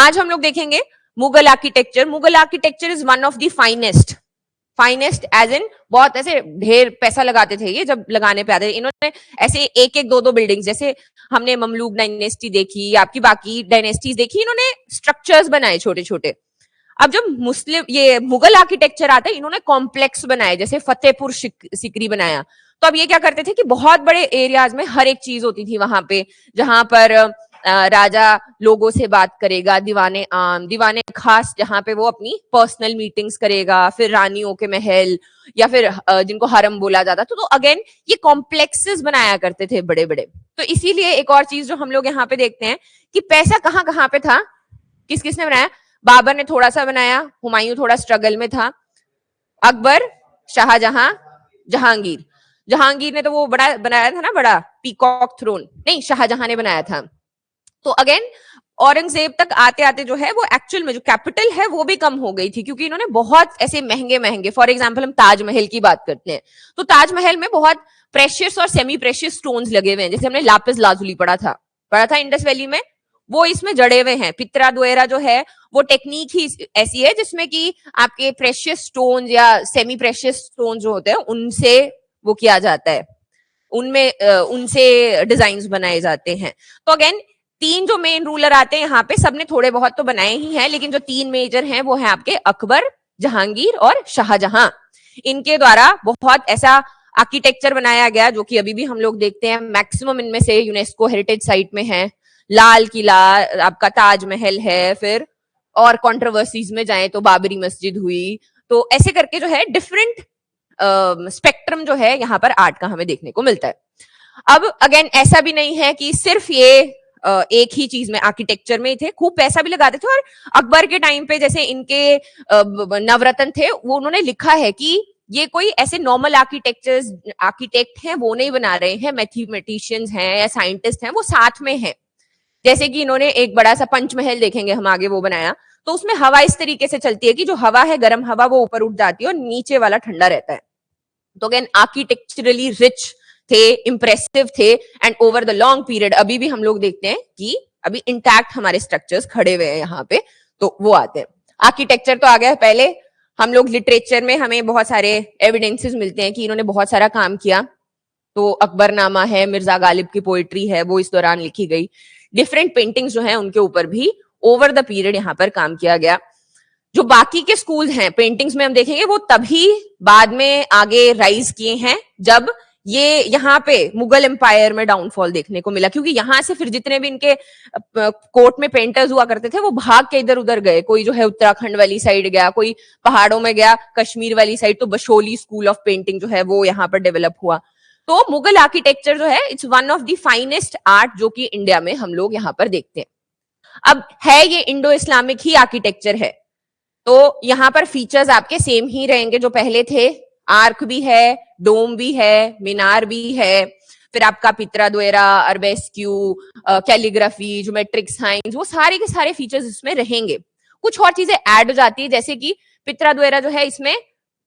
आज हम लोग देखेंगे Mughal architecture. Mughal architecture is one of the finest age in बहुत ऐसे ढेर पैसा लगाते थे ये, जब लगाने पे आते थे इन्होंने ऐसे एक एक दो दो बिल्डिंग्स, जैसे हमने ममलूक डायनेस्टी देखी या आपकी बाकी डायनेस्टीज देखी, इन्होंने स्ट्रक्चर्स बनाए छोटे छोटे। अब जब ये मुगल आर्किटेक्चर आता है, इन्होंने कॉम्प्लेक्स बनाए, जैसे फतेहपुर सिकरी बनाया। तो अब ये क्या करते थे कि बहुत बड़े एरियाज में हर एक चीज होती थी वहां पे, जहां पर राजा लोगों से बात करेगा, दीवाने खास जहां पे वो अपनी पर्सनल मीटिंग्स करेगा, फिर रानियों के महल या फिर जिनको हरम बोला जाता। तो अगेन ये कॉम्प्लेक्सेस बनाया करते थे बड़े बड़े। तो इसीलिए एक और चीज जो हम लोग यहाँ पे देखते हैं कि पैसा कहाँ कहाँ पे था, किस किसने बनाया। बाबर ने थोड़ा सा बनाया, हुमायूं थोड़ा स्ट्रगल में था, अकबर, शाहजहां, जहांगीर ने तो वो बड़ा बनाया था ना, बड़ा पीकॉक थ्रोन, नहीं शाहजहां ने बनाया था। तो अगेन औरंगजेब तक आते आते जो है वो एक्चुअल में जो कैपिटल है वो भी कम हो गई थी, क्योंकि इन्होंने बहुत ऐसे महंगे महंगे, फॉर एग्जांपल हम ताजमहल की बात करते हैं तो ताजमहल में बहुत प्रेशियस और सेमी प्रेशियस स्टोन्स लगे हुए हैं, जैसे हमने लापिस लाजुली पढ़ा था इंडस वैली में, वो इसमें जड़े हुए हैं। पित्रा दोएरा जो है वो टेक्निक ही ऐसी है जिसमें कि आपके प्रेशियस स्टोन या सेमी प्रेशियस स्टोन जो होते हैं उनसे वो किया जाता है, उनसे डिजाइन बनाए जाते हैं। तो अगेन तीन जो मेन रूलर आते हैं यहाँ पे, सबने थोड़े बहुत तो बनाए ही हैं, लेकिन जो तीन मेजर हैं वो है आपके अकबर, जहांगीर और शाहजहां। इनके द्वारा बहुत ऐसा आर्किटेक्चर बनाया गया जो कि अभी भी हम लोग देखते हैं। मैक्सिमम इनमें से यूनेस्को हेरिटेज साइट में है। लाल किला, आपका ताजमहल है, फिर और कंट्रोवर्सीज में जाएं तो बाबरी मस्जिद हुई। तो ऐसे करके जो है डिफरेंट स्पेक्ट्रम जो है यहाँ पर आर्ट का हमें देखने को मिलता है। अब अगेन ऐसा भी नहीं है कि सिर्फ ये एक ही चीज में आर्किटेक्चर में ही थे, खूब पैसा भी लगाते थे। और अकबर के टाइम पे जैसे इनके नवरत्न थे, वो उन्होंने लिखा है कि ये कोई ऐसे नॉर्मल आर्किटेक्ट हैं वो नहीं बना रहे हैं, मैथमेटिशियंस हैं या साइंटिस्ट हैं, वो साथ में हैं। जैसे कि इन्होंने एक बड़ा सा पंचमहल देखेंगे हम आगे वो बनाया, तो उसमें हवा इस तरीके से चलती है कि जो हवा है गर्म हवा वो ऊपर उठ जाती है और नीचे वाला ठंडा रहता है। तो अगेन आर्किटेक्चरली रिच थे, इंप्रेसिव थे, and over the long period अभी भी हम लोग देखते हैं कि अभी इंटैक्ट हमारे स्ट्रक्चर्स खड़े हुए हैं यहाँ पे। तो वो आते हैं। आर्किटेक्चर तो आ गया। पहले हम लोग लिटरेचर में हमें बहुत सारे एविडेंसेस मिलते हैं कि इन्होंने बहुत सारा काम किया। तो अकबरनामा है, मिर्जा गालिब की पोइट्री है, वो इस दौरान लिखी गई। डिफरेंट पेंटिंग्स जो है उनके ऊपर भी ओवर द पीरियड यहाँ पर काम किया गया। जो बाकी के स्कूल हैं पेंटिंग्स में हम देखेंगे वो तभी बाद में आगे राइज किए हैं जब ये यहाँ पे मुगल एम्पायर में डाउनफॉल देखने को मिला, क्योंकि यहाँ से फिर जितने भी इनके कोर्ट में पेंटर्स हुआ करते थे वो भाग के इधर उधर गए। कोई जो है उत्तराखंड वाली साइड गया, कोई पहाड़ों में गया, कश्मीर वाली साइड। तो बशोली स्कूल ऑफ पेंटिंग जो है वो यहाँ पर डेवलप हुआ। तो मुगल आर्किटेक्चर जो है it's one of the finest art जो कि इंडिया में हम लोग यहाँ पर देखते हैं। अब है ये इंडो इस्लामिक ही आर्किटेक्चर है, तो यहाँ पर फीचर्स आपके सेम ही रहेंगे जो पहले थे। आर्क भी है, डोम भी है, मीनार भी है, फिर आपका पित्रा दोएरा, अरबेस्क्यू, कैलीग्राफी, ज्योमेट्रिक साइंस, वो सारे के सारे फीचर्स इसमें रहेंगे। कुछ और चीजें ऐड हो जाती है, जैसे कि पित्रा दोएरा जो है इसमें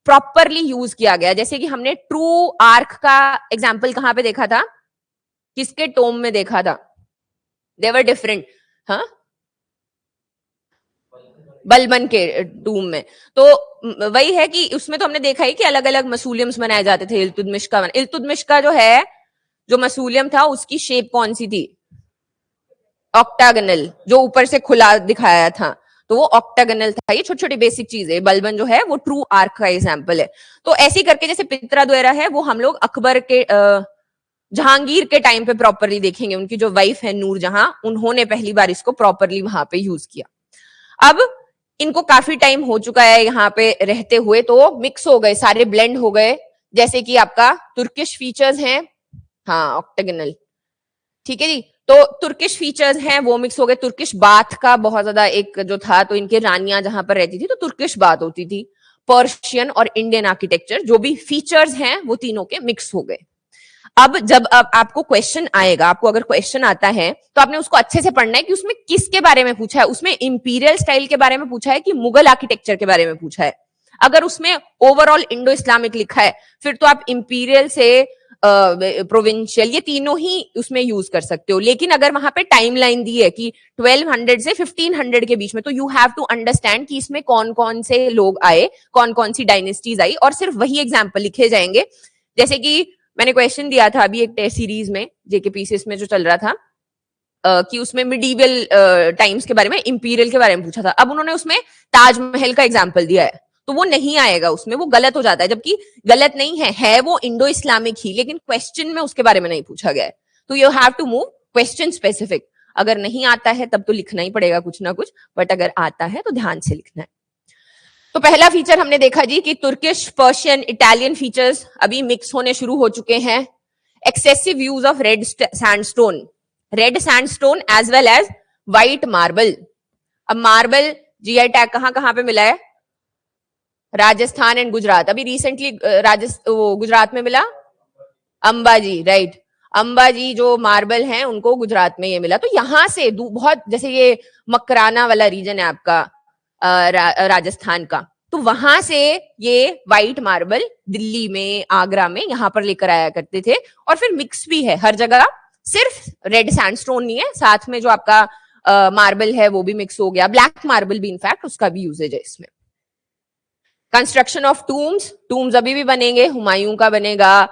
प्रॉपरली यूज किया गया। जैसे कि हमने ट्रू आर्क का एग्जाम्पल कहाँ पे देखा था, किसके टोम में देखा था, दे वर डिफरेंट, हाँ बलबन के टूम में। तो वही है कि उसमें तो हमने देखा ही कि अलग अलग मसूलियम्स बनाए जाते थे। इल्तुतमिश का जो है जो मसूलियम था उसकी शेप कौन सी थी, ऑक्टागनल, जो ऊपर से खुला दिखाया था, तो वो ऑक्टागनल था। ये छोटी छोटी बेसिक चीज है। बलबन जो है वो ट्रू आर्क का एग्जाम्पल है। तो ऐसे करके जैसे पित्रा दोएरा है वो हम लोग अकबर के जहांगीर के टाइम पे प्रॉपरली देखेंगे। उनकी जो वाइफ है नूरजहां, उन्होंने पहली बार इसको प्रॉपरली वहां पे यूज किया। अब इनको काफी टाइम हो चुका है यहाँ पे रहते हुए, तो मिक्स हो गए, सारे ब्लेंड हो गए। जैसे कि आपका तुर्किश फीचर्स हैं, हाँ ऑक्टागनल, ठीक है जी। तो तुर्किश फीचर्स हैं वो मिक्स हो गए। तुर्किश बाथ का बहुत ज्यादा एक जो था, तो इनके रानियां जहां पर रहती थी तो तुर्किश बात होती थी। पर्शियन और इंडियन आर्किटेक्चर जो भी फीचर्स हैं वो तीनों के मिक्स हो गए। अब जब आपको क्वेश्चन आएगा, आपको अगर क्वेश्चन आता है तो आपने उसको अच्छे से पढ़ना है कि उसमें किसके बारे में पूछा है। उसमें इंपीरियल स्टाइल के बारे में पूछा है कि मुगल आर्किटेक्चर के बारे में पूछा है। अगर उसमें ओवरऑल इंडो इस्लामिक लिखा है फिर तो आप इंपीरियल से प्रोविंशियल, ये तीनों ही उसमें यूज कर सकते हो। लेकिन अगर वहां पे टाइमलाइन दी है कि 1200 से 1500 के बीच में, तो यू हैव टू अंडरस्टैंड कि इसमें कौन कौन से लोग आए, कौन कौन सी डायनेस्टीज आई, और सिर्फ वही एग्जाम्पल लिखे जाएंगे। जैसे कि मैंने क्वेश्चन दिया था अभी एक टेस्ट सीरीज में, जेकेपीसीएस में जो चल रहा था, कि उसमें मिडीवल टाइम्स के बारे में, इंपीरियल के बारे में पूछा था। अब उन्होंने उसमें ताजमहल का एग्जाम्पल दिया है, तो वो नहीं आएगा उसमें, वो गलत हो जाता है। जबकि गलत नहीं है वो इंडो इस्लामिक ही, लेकिन क्वेश्चन में उसके बारे में नहीं पूछा गया है। तो you have to move question specific. अगर नहीं आता है तब तो लिखना ही पड़ेगा कुछ ना कुछ, बट अगर आता है तो ध्यान से लिखना है। तो पहला फीचर हमने देखा जी कि तुर्किश, पर्शियन, इटालियन फीचर्स अभी मिक्स होने शुरू हो चुके हैं। Excessive use of red sandstone as well as white marble. अब मार्बल जीआई टैग कहां कहां पे मिला है? राजस्थान एंड गुजरात। अभी रिसेंटली गुजरात में मिला अंबाजी, राइट। अंबाजी जो मार्बल हैं उनको गुजरात में ये मिला। तो यहां से बहुत, जैसे ये मकराना वाला रीजन है आपका राजस्थान का, तो वहां से ये व्हाइट मार्बल दिल्ली में, आगरा में, यहां पर लेकर आया करते थे। और फिर मिक्स भी है हर जगह, सिर्फ रेड सैंडस्टोन नहीं है, साथ में जो आपका मार्बल है वो भी मिक्स हो गया। ब्लैक मार्बल भी इनफैक्ट उसका भी यूजेज है इसमें। कंस्ट्रक्शन ऑफ टूम्स अभी भी बनेंगे, हुमायूं का बनेगा,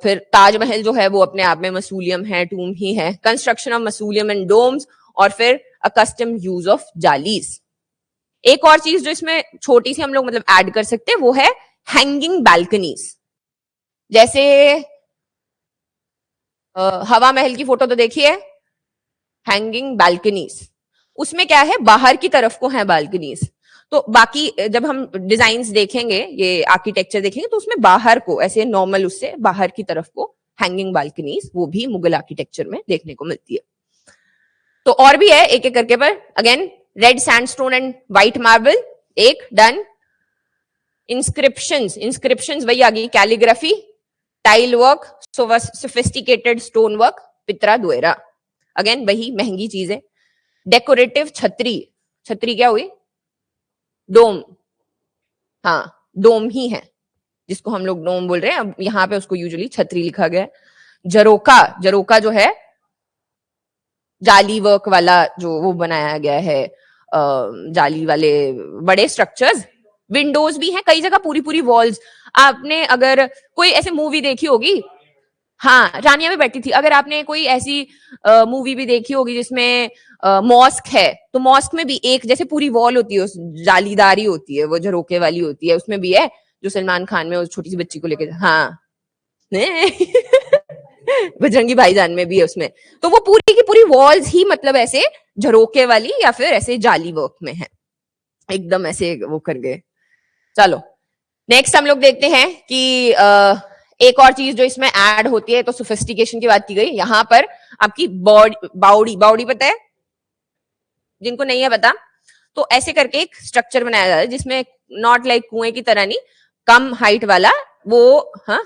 फिर ताजमहल जो है वो अपने आप में मसूलियम है, टूम ही है। कंस्ट्रक्शन ऑफ मसूलियम एंड डोम्स, और फिर कस्टम यूज ऑफ जालीज। एक और चीज जो इसमें छोटी सी हम लोग मतलब ऐड कर सकते हैं वो है हैंगिंग बालकनीज। जैसे हवा महल की फोटो तो देखिए, हैंगिंग बालकनीज, उसमें क्या है, बाहर की तरफ को है बालकनीज। तो बाकी जब हम डिजाइन्स देखेंगे, ये आर्किटेक्चर देखेंगे, तो उसमें बाहर को ऐसे नॉर्मल, उससे बाहर की तरफ को हैंगिंग बालकनीज, वो भी मुगल आर्किटेक्चर में देखने को मिलती है। तो और भी है एक एक करके, पर again red sandstone and white marble एक डन। इंस्क्रिप्शंस वही आ गई, calligraphy, tile work, sophisticated stone work, पित्रा दुएरा, अगेन वही महंगी चीजें। डेकोरेटिव छतरी क्या हुई? डोम, हाँ डोम ही है जिसको हम लोग डोम बोल रहे हैं, अब यहाँ पे उसको यूजुअली छतरी लिखा गया है। जरोका जो है जाली वर्क वाला, जो वो बनाया गया है, जाली वाले बड़े स्ट्रक्चर्स। विंडोज भी हैं कई जगह, पूरी वॉल्स। आपने अगर कोई ऐसे मूवी देखी होगी, हाँ रानिया में बैठी थी, अगर आपने कोई ऐसी मूवी भी देखी होगी जिसमें मॉस्क है, तो मॉस्क में भी एक जैसे पूरी वॉल होती है, जालीदारी होती है, वो झरोके वाली होती है, उसमें भी है जो सलमान खान में उस छोटी सी बच्ची को लेकर, हाँ बजरंगी भाईजान में भी है उसमें। तो वो पूरी की पूरी वॉल्स ही मतलब ऐसे झरोके वाली या फिर ऐसे जाली वर्क में है, एकदम ऐसे वो कर गए। चलो नेक्स्ट हम लोग देखते हैं कि एक और चीज जो इसमें ऐड होती है, तो सोफिस्टिकेशन की बात की गई, यहां पर आपकी बाउडी पता है? जिनको नहीं है पता, तो ऐसे करके एक स्ट्रक्चर बनाया जाता है जिसमें नॉट लाइक कुएं की तरह नहीं, कम हाइट वाला वो, हाँ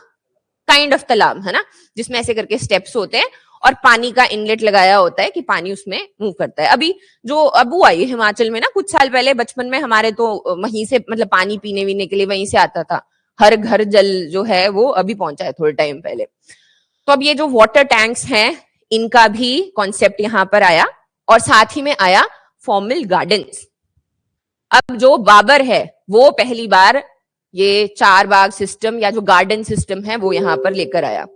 काइंड ऑफ तालाब है ना, जिसमें ऐसे करके स्टेप्स होते हैं और पानी का इनलेट लगाया होता है कि पानी उसमें मूव करता है। अभी जो अबू आई हिमाचल में ना कुछ साल पहले, बचपन में हमारे, तो वहीं से मतलब पानी पीने वीने के लिए वहीं से आता था, हर घर जल जो है वो अभी पहुंचा है थोड़े टाइम पहले। तो अब ये जो वाटर टैंक्स हैं, इनका भी कॉन्सेप्ट यहां पर आया, और साथ ही में आया फॉर्मल गार्डन्स। अब जो बाबर है वो पहली बार ये 4 बाग सिस्टम या जो गार्डन सिस्टम है वो यहां पर लेकर आया,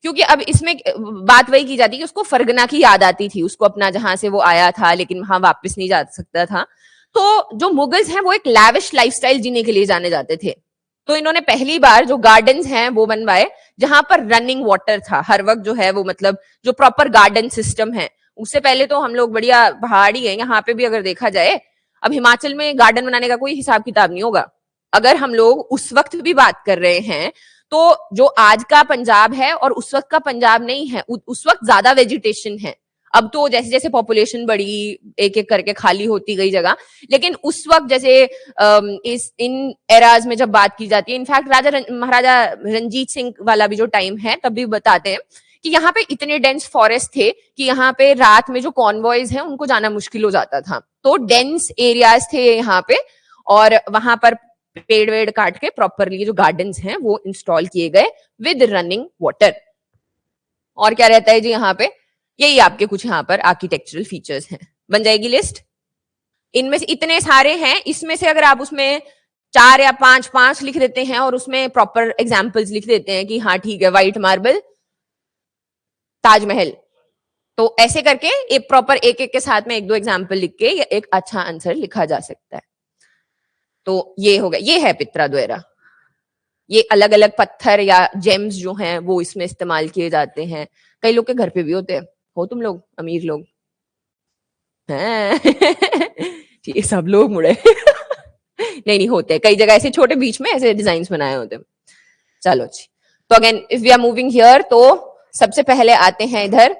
क्योंकि अब इसमें बात वही की जाती है कि उसको फरगना की याद आती थी, उसको अपना जहां से वो आया था लेकिन वहां वापस नहीं जा सकता था। तो जो मुगल्स हैं वो एक लैविश लाइफस्टाइल जीने के लिए जाने जाते थे, तो इन्होंने पहली बार जो गार्डन्स हैं वो बनवाए जहां पर रनिंग वाटर था हर वक्त, जो है वो मतलब जो प्रॉपर गार्डन सिस्टम है। उससे पहले तो हम लोग बढ़िया पहाड़ी है, यहाँ पे भी अगर देखा जाए, अब हिमाचल में गार्डन बनाने का कोई हिसाब किताब नहीं होगा। अगर हम लोग उस वक्त भी बात कर रहे हैं, तो जो आज का पंजाब है और उस वक्त का पंजाब नहीं है, उस वक्त ज्यादा वेजिटेशन है। अब तो जैसे जैसे पॉपुलेशन बढ़ी, एक एक करके खाली होती गई जगह, लेकिन उस वक्त जैसे इन एराज में जब बात की जाती है, इनफैक्ट महाराजा रंजीत सिंह वाला भी जो टाइम है तब भी बताते हैं कि यहाँ पे इतने डेंस फॉरेस्ट थे कि यहाँ पे रात में जो कॉन्वॉयज हैं उनको जाना मुश्किल हो जाता था। तो डेंस एरियाज थे यहाँ पे, और वहां पर पेड़ वेड़ काट के प्रॉपरली जो गार्डन्स हैं वो इंस्टॉल किए गए विद रनिंग वाटर। और क्या रहता है जी यहाँ पे, यही आपके कुछ यहाँ पर आर्किटेक्चरल फीचर्स हैं। बन जाएगी लिस्ट। इनमें से इतने सारे हैं, इसमें से अगर आप उसमें 4 या 5 लिख देते हैं और उसमें प्रॉपर एग्जाम्पल्स लिख देते हैं कि हाँ ठीक है, व्हाइट मार्बल, ताजमहल, तो ऐसे करके एक प्रॉपर एक एक के साथ में 1-2 एग्जाम्पल लिख के एक अच्छा आंसर लिखा जा सकता है। तो ये हो गया, ये है पित्रा द्वारा। ये अलग अलग पत्थर या जेम्स जो हैं वो इसमें इस्तेमाल किए जाते हैं। कई लोग के घर पे भी होते हैं, हो तुम लोग अमीर लोग हैं ठीक है, सब लोग मुड़े नहीं नहीं होते, कई जगह ऐसे छोटे बीच में ऐसे डिजाइन बनाए होते हैं। चलो जी, तो again if we are moving here, तो सबसे पहले आते हैं इधर,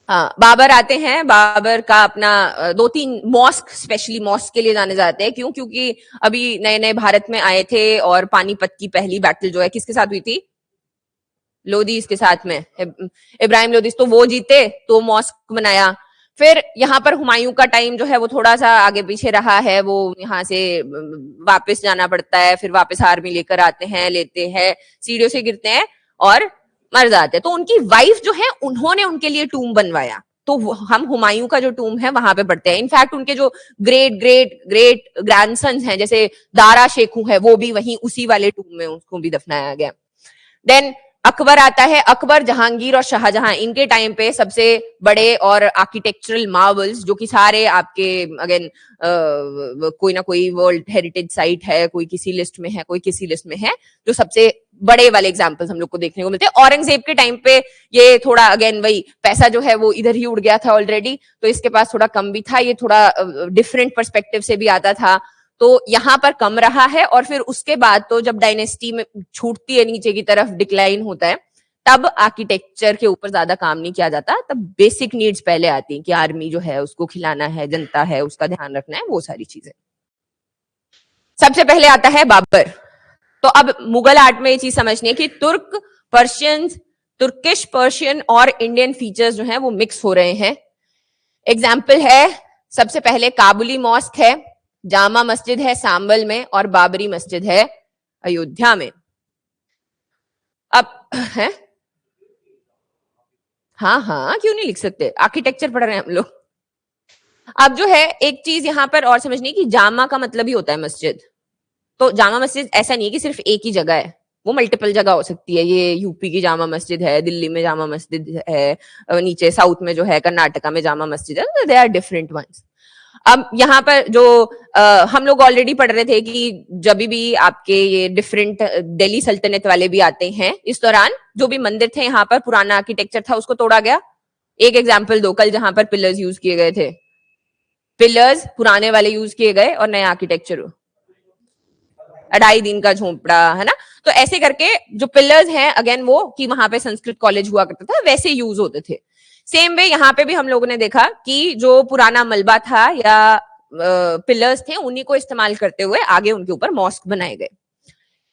हाँ बाबर आते हैं। बाबर का अपना 2-3 मॉस्क, स्पेशली मॉस्क के लिए जाने जाते हैं। क्यों? क्योंकि अभी नए नए भारत में आए थे और पानीपत की पहली बैटल जो है किसके साथ हुई थी? लोदीज के साथ में, इब्राहिम लोदीज, तो वो जीते तो मॉस्क बनाया। फिर यहाँ पर हुमायूं का टाइम जो है वो थोड़ा सा आगे पीछे रहा है, वो यहाँ से वापस जाना पड़ता है, फिर वापस आर्मी लेकर आते हैं, लेते हैं, सीढ़ियों से गिरते हैं और मर जाते हैं। तो उनकी वाइफ जो है उन्होंने उनके लिए टूम बनवाया, तो हम हुमायूं का जो टूम है वहां पे पढ़ते हैं। इनफैक्ट उनके जो ग्रेट ग्रेट ग्रेट ग्रैंडसन्स हैं, जैसे दारा शेखू है, वो भी वहीं उसी वाले टूम में उसको भी दफनाया गया। देन अकबर आता है। अकबर, जहांगीर और शाहजहां, इनके टाइम पे सबसे बड़े और आर्किटेक्चरल मार्वल्स जो कि सारे आपके अगेन कोई ना कोई वर्ल्ड हेरिटेज साइट है, कोई किसी लिस्ट में है, कोई किसी लिस्ट में है, जो सबसे बड़े वाले एग्जांपल्स हम लोग को देखने को मिलते हैं। औरंगजेब के टाइम पे ये थोड़ा अगेन वही पैसा जो है वो इधर ही उड़ गया था ऑलरेडी, तो इसके पास थोड़ा कम भी था, ये थोड़ा डिफरेंट पर्सपेक्टिव से भी आता था, तो यहां पर कम रहा है। और फिर उसके बाद तो जब डायनेस्टी में छूटती है नीचे की तरफ, डिक्लाइन होता है, तब आर्किटेक्चर के ऊपर ज्यादा काम नहीं किया जाता, तब बेसिक नीड्स पहले आती हैं कि आर्मी जो है उसको खिलाना है, जनता है उसका ध्यान रखना है, वो सारी चीजें। सबसे पहले आता है बाबर। तो अब मुगल आर्ट में ये चीज समझनी है कि तुर्किश, पर्शियन और इंडियन फीचर्स जो हैं वो मिक्स हो रहे हैं। एग्जाम्पल है, सबसे पहले काबुली मॉस्क है, जामा मस्जिद है सांबल में, और बाबरी मस्जिद है अयोध्या में। अब है, हाँ हाँ क्यों नहीं लिख सकते, आर्किटेक्चर पढ़ रहे हैं हम लोग। अब जो है एक चीज यहां पर और समझनी कि जामा का मतलब ही होता है मस्जिद। तो जामा मस्जिद ऐसा नहीं है कि सिर्फ एक ही जगह है, वो मल्टीपल जगह हो सकती है। ये यूपी की जामा मस्जिद है, दिल्ली में जामा मस्जिद है, नीचे साउथ में जो है कर्नाटका में जामा मस्जिद है, दे आर डिफरेंट वंस। अब यहाँ पर जो हम लोग ऑलरेडी पढ़ रहे थे कि जब भी आपके ये डिफरेंट दिल्ली सल्तनत वाले भी आते हैं, इस दौरान जो भी मंदिर थे यहाँ पर, पुराना आर्किटेक्चर था, उसको तोड़ा गया। एक एग्जाम्पल दो, कल जहां पर पिलर्स यूज किए गए थे, पिलर्स पुराने वाले यूज किए गए और नया आर्किटेक्चर, 2.5 दिन का झोंपड़ा, है ना। तो ऐसे करके जो पिलर्स हैं अगेन वो कि वहां पे संस्कृत कॉलेज हुआ करता था, वैसे यूज होते थे। सेम वे यहाँ पे भी हम लोगों ने देखा कि जो पुराना मलबा था या पिलर्स थे, उन्हीं को इस्तेमाल करते हुए आगे उनके ऊपर मॉस्क बनाए गए।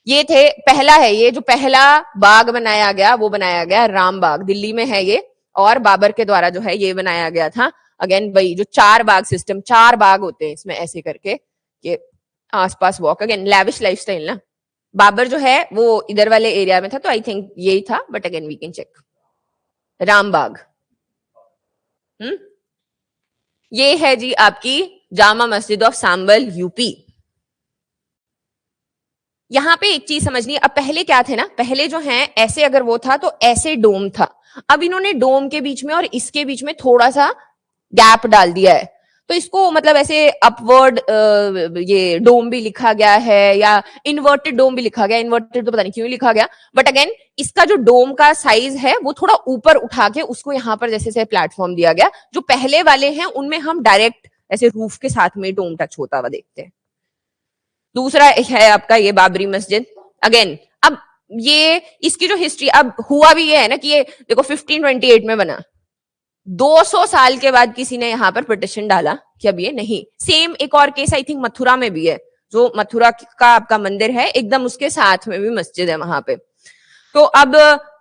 ये थे, पहला है ये जो पहला बाग बनाया गया, वो बनाया गया राम बाग, दिल्ली में है ये, और बाबर के द्वारा जो है ये बनाया गया था। अगेन वही जो 4 बाग सिस्टम, 4 बाग होते हैं इसमें, ऐसे करके ये आसपास वॉक, अगेन लैविश लाइफस्टाइल ना। बाबर जो है वो इधर वाले एरिया में था, तो आई थिंक यही था, but again we can check. Rambagh, ये है जी आपकी जामा मस्जिद ऑफ सांबल यूपी। यहां पे एक चीज समझनी है, अब पहले क्या थे ना, पहले जो है ऐसे अगर वो था तो ऐसे डोम था, अब इन्होंने डोम के बीच में और इसके बीच में थोड़ा सा गैप डाल दिया है, तो इसको मतलब ऐसे अपवर्ड ये डोम भी लिखा गया है, या इन्वर्टेड डोम भी लिखा गया। इन्वर्टेड तो पता नहीं क्यों लिखा गया, बट अगेन इसका जो डोम का साइज है वो थोड़ा ऊपर उठा के उसको यहाँ पर जैसे प्लेटफॉर्म दिया गया। जो पहले वाले हैं उनमें हम डायरेक्ट ऐसे रूफ के साथ में डोम टच होता हुआ देखते हैं। दूसरा है आपका ये बाबरी मस्जिद। अगेन अब ये इसकी जो हिस्ट्री, अब हुआ भी ये है ना कि ये देखो 1528 में बना, 200 साल के बाद किसी ने यहाँ पर पिटिशन डाला कि अब ये नहीं। सेम एक और केस आई थिंक मथुरा में भी है, जो मथुरा का आपका मंदिर है एकदम उसके साथ में भी मस्जिद है वहां पे। तो अब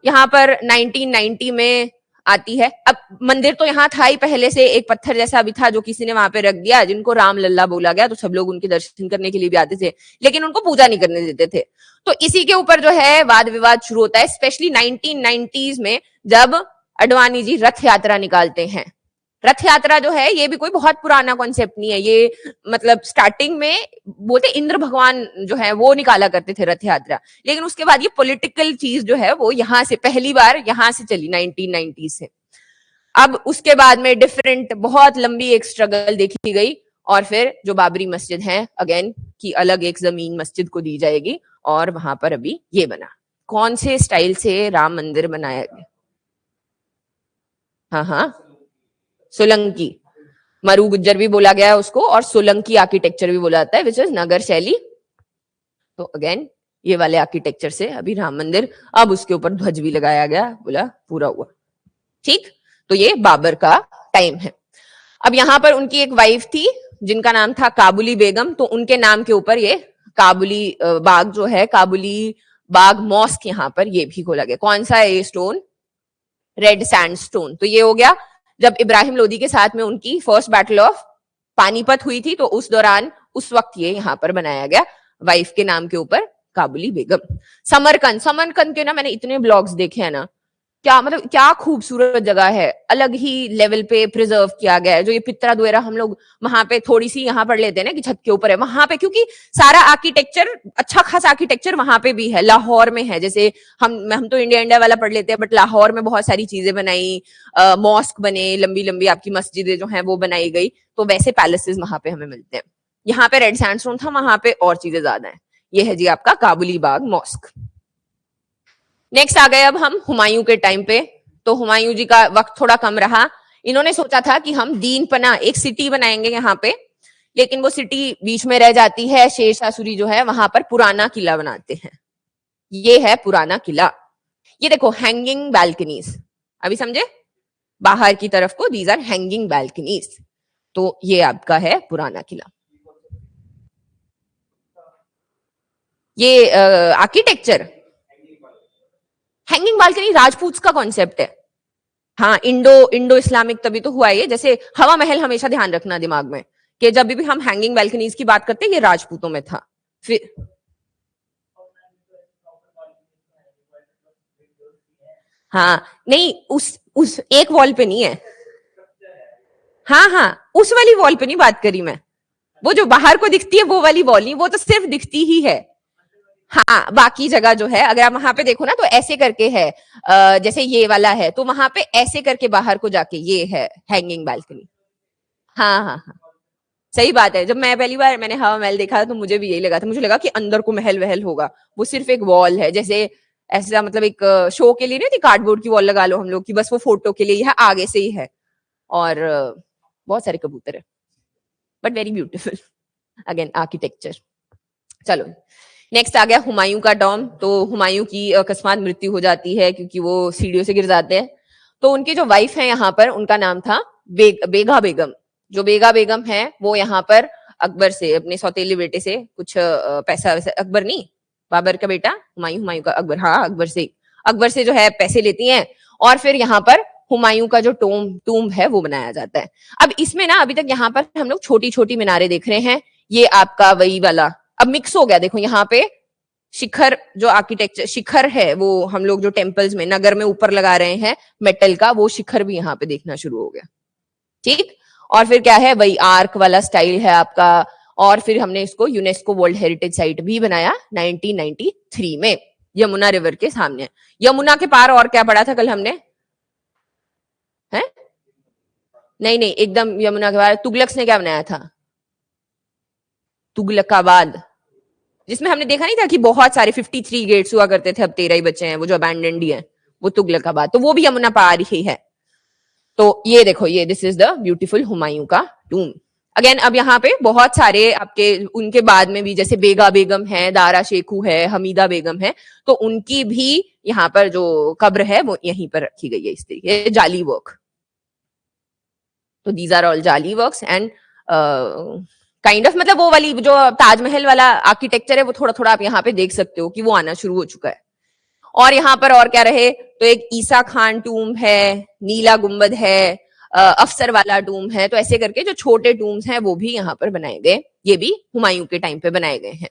यहाँ पर 1990 में आती है। अब मंदिर तो यहाँ था ही पहले से, एक पत्थर जैसा भी था जो किसी ने वहां पे रख दिया, जिनको राम लल्ला बोला गया, तो सब लोग उनके दर्शन करने के लिए भी आते थे, लेकिन उनको पूजा नहीं करने देते थे। तो इसी के ऊपर जो है वाद विवाद शुरू होता है, स्पेशली 1990s में, जब अडवाणी जी रथ यात्रा निकालते हैं। रथ यात्रा जो है ये भी कोई बहुत पुराना कॉन्सेप्ट नहीं है, ये मतलब स्टार्टिंग में बोलते इंद्र भगवान जो है वो निकाला करते थे रथ यात्रा, लेकिन उसके बाद ये पॉलिटिकल चीज जो है वो यहाँ से पहली बार यहाँ से चली 1990 से। अब उसके बाद में डिफरेंट बहुत लंबी एक स्ट्रगल देखी गई, और फिर जो बाबरी मस्जिद है अगेन की अलग एक जमीन मस्जिद को दी जाएगी, और वहां पर अभी ये बना। कौन से स्टाइल से राम मंदिर बनाया गया? हाँ हाँ, सोलंकी, मरु गुज्जर भी बोला गया है उसको, और सोलंकी आर्किटेक्चर भी बोला जाता है, विच इज नगर शैली। तो अगेन ये वाले आर्किटेक्चर से अभी राम मंदिर, अब उसके ऊपर ध्वज भी लगाया गया, बोला पूरा हुआ। ठीक, तो ये बाबर का टाइम है। अब यहाँ पर उनकी एक वाइफ थी जिनका नाम था काबुली बेगम, तो उनके नाम के ऊपर ये काबुली बाग जो है, काबुली बाग मॉस्क यहाँ पर ये भी खोला गया। कौन सा है ये स्टोन? Red sandstone. तो ये हो गया जब इब्राहिम लोदी के साथ में उनकी फर्स्ट बैटल ऑफ पानीपत हुई थी, तो उस दौरान उस वक्त ये यहाँ पर बनाया गया वाइफ के नाम के ऊपर, काबुली बेगम। समरकंद, समरकंद के ना मैंने इतने ब्लॉग्स देखे हैं ना, क्या मतलब क्या खूबसूरत जगह है, अलग ही लेवल पे प्रिजर्व किया गया है। जो ये पित्रा द्वारा हम लोग वहां पे थोड़ी सी यहाँ पढ़ लेते हैं ना कि छत के ऊपर है, वहां पे क्योंकि सारा आर्किटेक्चर, अच्छा खासा आर्किटेक्चर वहां पे भी है, लाहौर में है। जैसे हम तो इंडिया इंडिया वाला पढ़ लेते हैं, बट लाहौर में बहुत सारी चीजें बनाई, मॉस्क बने, लंबी लंबी आपकी मस्जिदें जो है वो बनाई गई, तो वैसे पैलेसेस वहां पे हमें मिलते हैं। यहाँ पे रेड सैंडस्टोन था, वहां पे और चीजें ज्यादा है। ये है जी आपका काबुली बाग मॉस्क। नेक्स्ट आ गए अब हम हुमायूं के टाइम पे। तो हुमायूं जी का वक्त थोड़ा कम रहा, इन्होंने सोचा था कि हम दीनपना एक सिटी बनाएंगे यहाँ पे, लेकिन वो सिटी बीच में रह जाती है। शेरशाह सूरी जो है वहां पर पुराना किला बनाते हैं, ये है पुराना किला। ये देखो हैंगिंग बालकनीज, अभी समझे, बाहर की तरफ को दीज आर हैंगिंग बालकनीज। तो ये आपका है पुराना किला। ये आर्किटेक्चर, हैंगिंग बालकनी राजपूत का कॉन्सेप्ट है। हाँ, इंडो इस्लामिक तभी तो हुआ ये। जैसे हवा महल, हमेशा ध्यान रखना दिमाग में कि जब भी हम हैंगिंग बालकनीज की बात करते हैं ये राजपूतों में था। फिर हाँ नहीं, उस एक वॉल पे नहीं है। हाँ हाँ, उस वाली वॉल पे नहीं बात करी मैं, वो जो बाहर को दिखती है वो वाली वॉल नहीं, वो तो सिर्फ दिखती ही है। हाँ, बाकी जगह जो है अगर आप वहां पे देखो ना तो ऐसे करके है, जैसे ये वाला है तो वहां पे ऐसे करके बाहर को जाके ये है हैंगिंग बालकनी। हाँ हाँ हाँ, सही बात है। जब मैं पहली बार मैंने हवा महल देखा तो मुझे भी यही लगा था, मुझे लगा कि अंदर को महल वहल होगा, वो सिर्फ एक वॉल है। जैसे ऐसा मतलब एक शो के लिए नहीं थी, कार्डबोर्ड की वॉल लगा लो हम लोग की, बस वो फोटो के लिए है, आगे से ही है। और बहुत सारे कबूतर है, but very beautiful again architecture. चलो नेक्स्ट आ गया हुमायूं का डॉम। तो हुमायूं की अकस्मात मृत्यु हो जाती है क्योंकि वो सीढ़ियों से गिर जाते हैं। तो उनकी जो वाइफ है यहाँ पर, उनका नाम था बेगा बेगम। जो बेगा बेगम है वो यहाँ पर अकबर से, अपने सौतेले बेटे से कुछ पैसा वैसा, अकबर नहीं बाबर का बेटा, हुमायूं, हुमायूं का अकबर, हाँ अकबर से जो है पैसे लेती हैं, और फिर यहाँ पर हुमायूं का जो टूम्ब है वो बनाया जाता है। अब इसमें ना अभी तक यहाँ पर हम लोग छोटी छोटी मीनारें देख रहे हैं, ये आपका वही वाला अब मिक्स हो गया। देखो यहाँ पे शिखर, जो आर्किटेक्चर शिखर है वो हम लोग जो टेम्पल्स में नगर में ऊपर लगा रहे हैं मेटल का, वो शिखर भी यहाँ पे देखना शुरू हो गया। ठीक, और फिर क्या है, वही आर्क वाला स्टाइल है आपका। और फिर हमने इसको यूनेस्को वर्ल्ड हेरिटेज साइट भी बनाया 1993 में, यमुना रिवर के सामने। यमुना के पार और क्या पढ़ा था कल हमने, है नहीं नहीं, एकदम यमुना के पार तुगलक ने क्या बनाया था, तुगलकाबाद, जिसमें हमने देखा नहीं था कि बहुत सारे 53 गेट्स हुआ करते थे, अब 13 ही बचे हैं, वो जो अबैंडन्ड ही है, वो तुगलकाबाद। तो वो भी यमुना पार ही है। तो ये देखो, ये this is the beautiful Humayun का टूम। अगेन अब यहाँ पे बहुत सारे आपके उनके बाद में भी, जैसे बेगा बेगम है, दारा शेखू है, हमीदा बेगम है, तो उनकी भी यहाँ पर जो कब्र है वो यहीं पर रखी गई है इस तरीके जाली वर्क। तो दीज आर ऑल जाली वर्क्स एंड काइंड ऑफ, मतलब वो वाली जो ताजमहल वाला आर्किटेक्चर है वो थोड़ा थोड़ा आप यहाँ पे देख सकते हो कि वो आना शुरू हो चुका है। और यहाँ पर और क्या रहे, तो एक ईसा खान टूम है, नीला गुंबद है, अफसर वाला टूम है। तो ऐसे करके जो छोटे टूम्स हैं वो भी यहाँ पर बनाए गए, ये भी हुमायूं के टाइम पे बनाए गए हैं।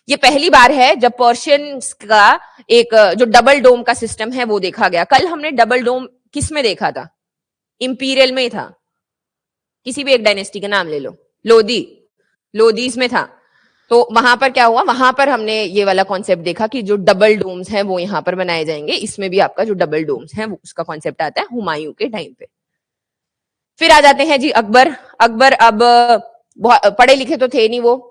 ये पहली बार है जब पर्शियंस का एक जो डबल डोम का सिस्टम है वो देखा गया। कल हमने डबल डोम किस में देखा था? इंपीरियल में ही था, किसी भी एक डायनेस्टी का नाम ले लो, लोदीज में था। तो वहां पर क्या हुआ, वहां पर हमने ये वाला कॉन्सेप्ट देखा कि जो डबल डोम्स हैं वो यहाँ पर बनाए जाएंगे। इसमें भी आपका जो डबल डोम्स हैं उसका कॉन्सेप्ट आता है हुमायूं के टाइम पे। फिर आ जाते हैं जी अकबर। अकबर अब पढ़े लिखे तो थे नहीं वो,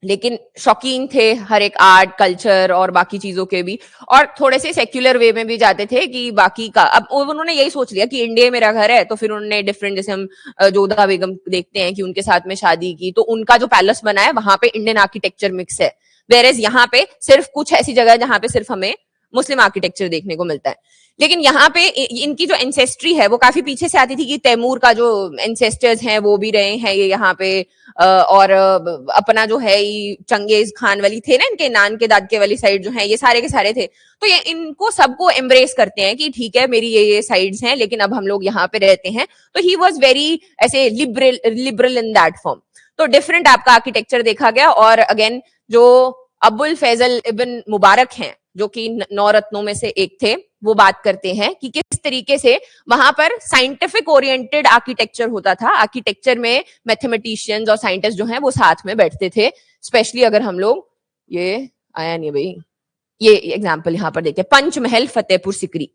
लेकिन शौकीन थे हर एक आर्ट कल्चर और बाकी चीजों के भी, और थोड़े से सेक्युलर वे में भी जाते थे कि बाकी का। अब उन्होंने यही सोच लिया कि इंडिया मेरा घर है, तो फिर उन्होंने डिफरेंट, जैसे हम जोधा बेगम देखते हैं कि उनके साथ में शादी की, तो उनका जो पैलेस बना है वहां पे इंडियन आर्किटेक्चर मिक्स है। वेरेज यहाँ पे सिर्फ कुछ ऐसी जगह है जहां पे सिर्फ हमें मुस्लिम आर्किटेक्चर देखने को मिलता है। लेकिन यहाँ पे इनकी जो एंसेस्ट्री है वो काफी पीछे से आती थी, कि तैमूर का जो एंसेस्टर्स हैं वो भी रहे हैं ये यहाँ पे, और अपना जो है चंगेज खान वाली थे ना, इनके नान के दादके वाली साइड जो है, ये सारे के सारे थे। तो ये इनको सबको एम्ब्रेस करते हैं कि ठीक है मेरी ये साइड्स हैं, लेकिन अब हम लोग यहाँ पे रहते हैं। तो ही वॉज वेरी ऐसे लिबरल इन दैट फॉर्म। तो डिफरेंट आपका आर्किटेक्चर देखा गया। और अगेन जो अबुल फैजल इब्न मुबारक हैं, जो कि 9 रत्नों में से एक थे, वो बात करते हैं कि किस तरीके से वहां पर साइंटिफिक ओरिएंटेड आर्किटेक्चर होता था। आर्किटेक्चर में मैथमेटिशियंस और साइंटिस्ट जो हैं वो साथ में बैठते थे। स्पेशली अगर हम लोग, ये आया नहीं भाई, ये एग्जांपल यहां पर देखते हैं, पंचमहल फतेहपुर सिकरी।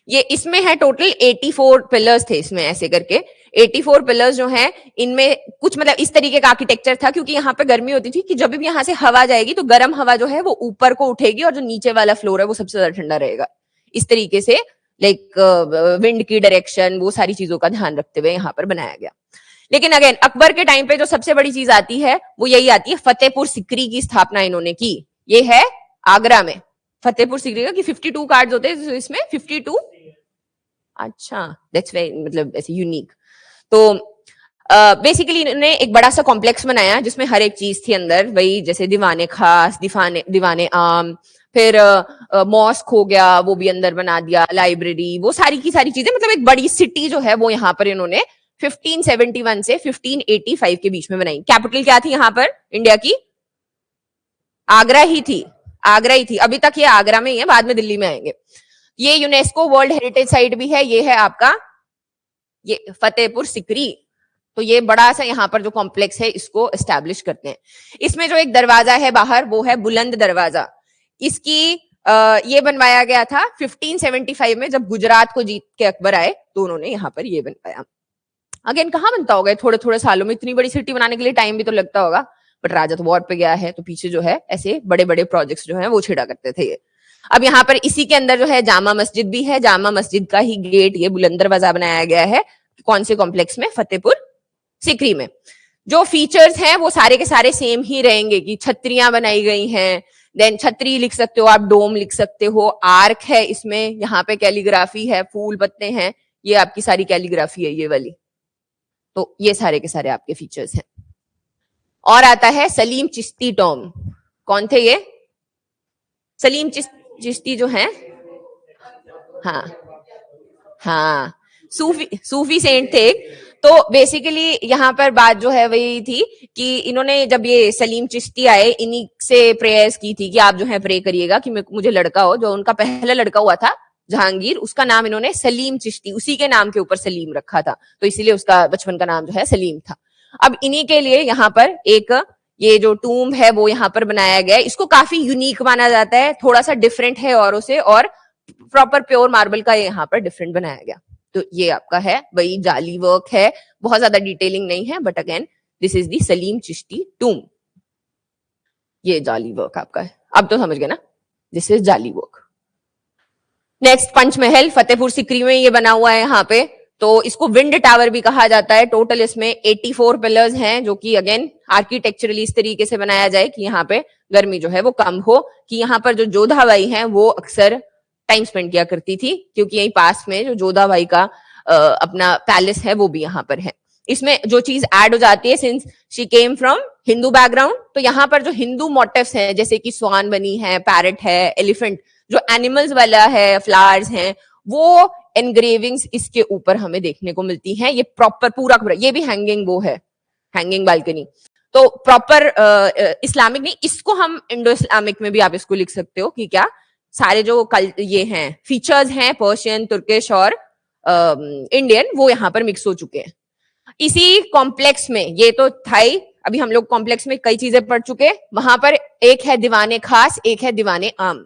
ये इसमें है टोटल 84 पिलर्स थे इसमें, ऐसे करके 84 पिलर्स जो हैं, इनमें कुछ मतलब इस तरीके का आर्किटेक्चर था, क्योंकि यहाँ पे गर्मी होती थी कि जब भी यहाँ से हवा जाएगी तो गर्म हवा जो है वो ऊपर को उठेगी, और जो नीचे वाला फ्लोर है वो सबसे ज्यादा ठंडा रहेगा। इस तरीके से लाइक विंड की डायरेक्शन, वो सारी चीजों का ध्यान रखते हुए यहाँ पर बनाया गया। लेकिन अगेन अकबर के टाइम पे जो सबसे बड़ी चीज आती है वो यही आती है, फतेहपुर सिकरी की स्थापना इन्होंने की। ये है आगरा में फतेहपुर सिकरी का, कि 52 कार्ड्स होते हैं इसमें, 52। अच्छा, दैट्स वेरी मतलब ऐसे यूनिक। तो बेसिकली इन्होंने एक बड़ा सा कॉम्प्लेक्स बनाया जिसमें हर एक चीज थी अंदर, वही जैसे दीवाने खास, दीवाने आम, फिर मॉस्क हो गया वो भी अंदर बना दिया, लाइब्रेरी, वो सारी की सारी चीजें, मतलब एक बड़ी सिटी जो है वो यहाँ पर इन्होंने 1571 से 1585 के बीच में बनाई। कैपिटल क्या थी यहाँ पर इंडिया की? आगरा ही थी, आगरा ही थी। अभी तक ये आगरा में ही है, बाद में दिल्ली में आएंगे। ये यूनेस्को वर्ल्ड हेरिटेज साइट भी है। ये है आपका ये फतेहपुर सिकरी। तो ये बड़ा सा यहाँ पर जो कॉम्प्लेक्स है इसको एस्टैब्लिश करते हैं। इसमें जो एक दरवाजा है बाहर वो है बुलंद दरवाजा। इसकी ये बनवाया गया था 1575 में, जब गुजरात को जीत के अकबर आए तो उन्होंने यहाँ पर ये बनवाया। अगेन कहाँ बनता होगा थोड़े थोड़े सालों में, इतनी बड़ी सिटी बनाने के लिए टाइम भी तो लगता होगा, बट राजा तो वॉर पे गया है तो पीछे जो है ऐसे बड़े बड़े प्रोजेक्ट्स जो है वो छिड़ा करते थे ये। अब यहाँ पर इसी के अंदर जो है जामा मस्जिद भी है, जामा मस्जिद का ही गेट ये बुलंद दरवाजा बनाया गया है। कौन से कॉम्प्लेक्स में? फतेहपुर सिकरी में। जो फीचर्स हैं वो सारे के सारे सेम ही रहेंगे, कि छतरियां बनाई गई हैं, देन छतरी लिख सकते हो आप, डोम लिख सकते हो, आर्क है इसमें, यहाँ पे कैलीग्राफी है, फूल पत्ते हैं, ये आपकी सारी कैलीग्राफी है ये वाली। तो ये सारे के सारे आपके फीचर्स हैं। और आता है सलीम चिश्ती टॉम। कौन थे ये? सलीम चिश्ती जो है, हाँ हाँ, सूफी सेंट थे। तो बेसिकली यहाँ पर बात जो है वही थी कि इन्होंने जब ये सलीम चिश्ती आए, इन्हीं से प्रेयर्स की थी कि आप जो है प्रे करिएगा कि मुझे लड़का हो। जो उनका पहला लड़का हुआ था जहांगीर, उसका नाम इन्होंने सलीम चिश्ती, उसी के नाम के ऊपर सलीम रखा था, तो इसीलिए उसका बचपन का नाम जो है सलीम था। अब इन्हीं के लिए यहाँ पर एक ये जो टूम्ब है वो यहाँ पर बनाया गया है। इसको काफी यूनिक माना जाता है, थोड़ा सा डिफरेंट है औरों से, और प्रॉपर प्योर मार्बल का यहाँ पर डिफरेंट बनाया गया। तो ये आपका है वही जाली वर्क है, बहुत ज्यादा डिटेलिंग नहीं है, but again this is the Salim Chishti tomb. ये जाली वर्क आपका है, अब तो समझ गए ना, दिस इज जाली वर्क। नेक्स्ट पंचमहल फतेहपुर सिकरी में ये बना हुआ है यहाँ पे। तो इसको विंड टावर भी कहा जाता है। टोटल इसमें 84 पिलर्स हैं, जो कि अगेन आर्किटेक्चरली इस तरीके से बनाया जाए कि यहाँ पे गर्मी जो है वो कम हो, कि यहाँ पर जो जोधाबाई हैं वो अक्सर टाइम स्पेंड किया करती थी, क्योंकि यही पास में जो जोधाबाई का अपना पैलेस है वो भी यहाँ पर है। इसमें जो चीज ऐड हो जाती है, since she came from Hindu background, तो यहाँ पर जो हिंदू मोटिव्स हैं जैसे कि स्वान बनी है, पैरट है, एलिफेंट, जो एनिमल्स वाला है, फ्लावर्स हैं, वो एनग्रेविंग्स इसके ऊपर हमें देखने को मिलती हैं। ये प्रॉपर पूरा पूरा, ये भी हैंगिंग वो है, हैंगिंग बालकनी। तो प्रॉपर इस्लामिक नहीं, इसको हम इंडो इस्लामिक में भी आप इसको लिख सकते हो कि क्या सारे जो ये हैं फीचर्स हैं पर्शियन, तुर्किश और इंडियन, वो यहाँ पर मिक्स हो चुके हैं। इसी कॉम्प्लेक्स में, ये तो था ही, अभी हम लोग कॉम्प्लेक्स में कई चीजें पढ़ चुके, वहां पर एक है दीवाने खास, एक है दीवाने आम।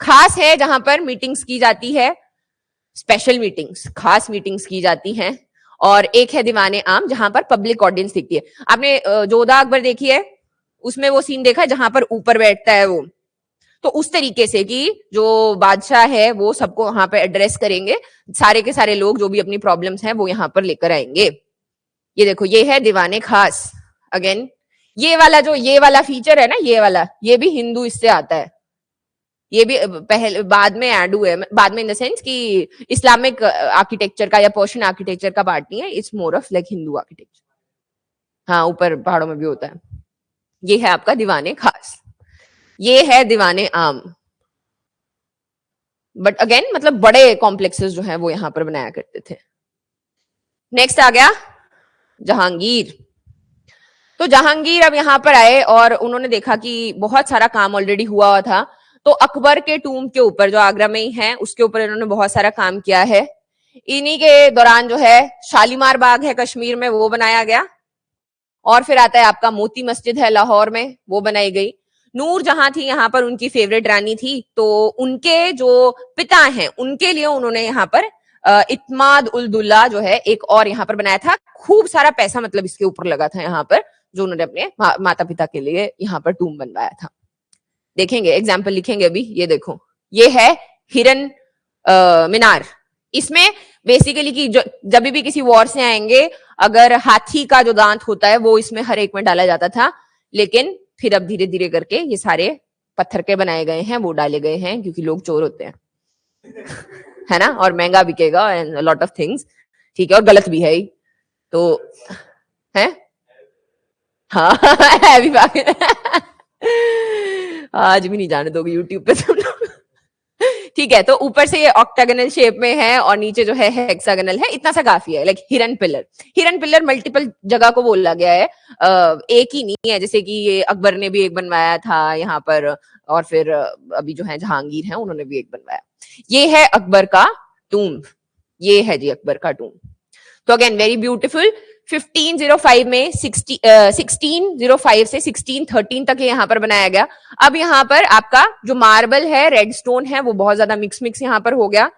खास है जहां पर मीटिंग्स की जाती है, स्पेशल मीटिंग्स, खास मीटिंग्स की जाती हैं, और एक है दीवाने आम जहां पर पब्लिक ऑडियंस दिखती है। आपने जोधा अकबर देखी है, उसमें वो सीन देखा है जहां पर ऊपर बैठता है वो, तो उस तरीके से कि जो बादशाह है वो सबको वहां पर एड्रेस करेंगे, सारे के सारे लोग जो भी अपनी प्रॉब्लम्स हैं वो यहाँ पर लेकर आएंगे। ये देखो, ये है दीवाने खास। अगेन ये वाला, जो ये वाला फीचर है ना, ये वाला, ये भी हिंदू इससे आता है, ये भी पहले बाद में ऐड हुए, बाद में इन द सेंस कि इस्लामिक आर्किटेक्चर का या पर्शियन आर्किटेक्चर का पार्ट नहीं है, it's more of like Hindu architecture. हाँ, ऊपर पहाड़ों में भी होता है। ये है आपका दीवाने खास, ये है दीवाने आम। बट अगेन मतलब बड़े कॉम्प्लेक्सेस जो है वो यहां पर बनाया करते थे। नेक्स्ट आ गया जहांगीर। तो जहांगीर अब यहां पर आए और उन्होंने देखा कि बहुत सारा काम ऑलरेडी हुआ था, तो अकबर के टूम के ऊपर जो आगरा में ही है उसके ऊपर इन्होंने बहुत सारा काम किया है। इन्हीं के दौरान जो है शालीमार बाग है कश्मीर में, वो बनाया गया, और फिर आता है आपका मोती मस्जिद है लाहौर में, वो बनाई गई। नूर जहां थी यहाँ पर उनकी फेवरेट रानी थी, तो उनके जो पिता हैं उनके लिए उन्होंने यहाँ पर इत्माद उल दुल्ला जो है एक और यहाँ पर बनाया था। खूब सारा पैसा मतलब इसके ऊपर लगा था यहाँ पर, जो उन्होंने अपने माता पिता के लिए यहाँ पर टूम बनवाया था। देखेंगे, एग्जाम्पल लिखेंगे अभी। ये देखो, ये है हिरन मीनार। इसमें बेसिकली कि जब भी किसी वॉर से आएंगे, अगर हाथी का जो दांत होता है वो इसमें हर एक में डाला जाता था, लेकिन फिर अब धीरे धीरे करके ये सारे पत्थर के बनाए गए हैं, वो डाले गए हैं, क्योंकि लोग चोर होते हैं है ना, और महंगा बिकेगा एंड लॉट ऑफ थिंग्स, ठीक है, और गलत भी है ही, तो है। हाँ है भी बात आज भी नहीं जाने दोगे यूट्यूब पे तुम लोग ठीक है, तो ऊपर से ये ऑक्टागनल शेप में है और नीचे जो है हेक्सागनल है, इतना सा काफी है। लाइक हिरन पिलर, हिरन पिलर मल्टीपल जगह को बोला गया है, एक ही नहीं है। जैसे कि ये अकबर ने भी एक बनवाया था यहाँ पर, और फिर अभी जो है जहांगीर है उन्होंने भी एक बनवाया। ये है अकबर का टूम, ये है जी अकबर का टूम। तो अगेन वेरी ब्यूटीफुल। 1505 में 1605 से 1613 तक यहाँ पर बनाया गया। अब यहाँ पर आपका जो मार्बल है, रेड स्टोन है, वो बहुत ज्यादा मिक्स यहाँ पर हो गया।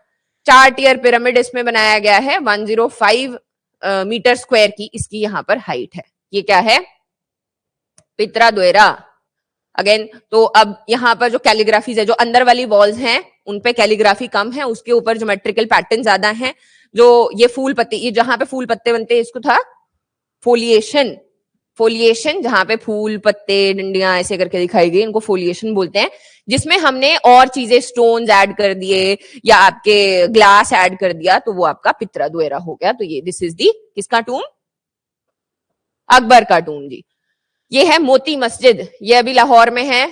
4 टियर पिरामिड इसमें बनाया गया है, 105 मीटर स्क्वायर की इसकी यहाँ पर हाइट है। ये क्या है? पित्रा द्वेरा। अगेन तो अब यहाँ पर जो कैलीग्राफीज है, जो अंदर वाली वॉल्स हैं उन पे कैलीग्राफी कम है, उसके ऊपर ज्योमेट्रिकल पैटर्न ज्यादा हैं। जो ये फूल पत्ते, ये जहां पे फूल पत्ते बनते हैं इसको था फोलिएशन। फोलिएशन जहां पे फूल पत्ते डंडियां ऐसे करके दिखाई गई, इनको फोलिएशन बोलते हैं। जिसमें हमने और चीजें स्टोन्स ऐड कर दिए या आपके ग्लास ऐड कर दिया, तो वो आपका पित्रा द्वेरा हो गया। तो ये दिस इज दी किसका टूम? अकबर का टूम जी। ये है मोती मस्जिद, ये अभी लाहौर में है।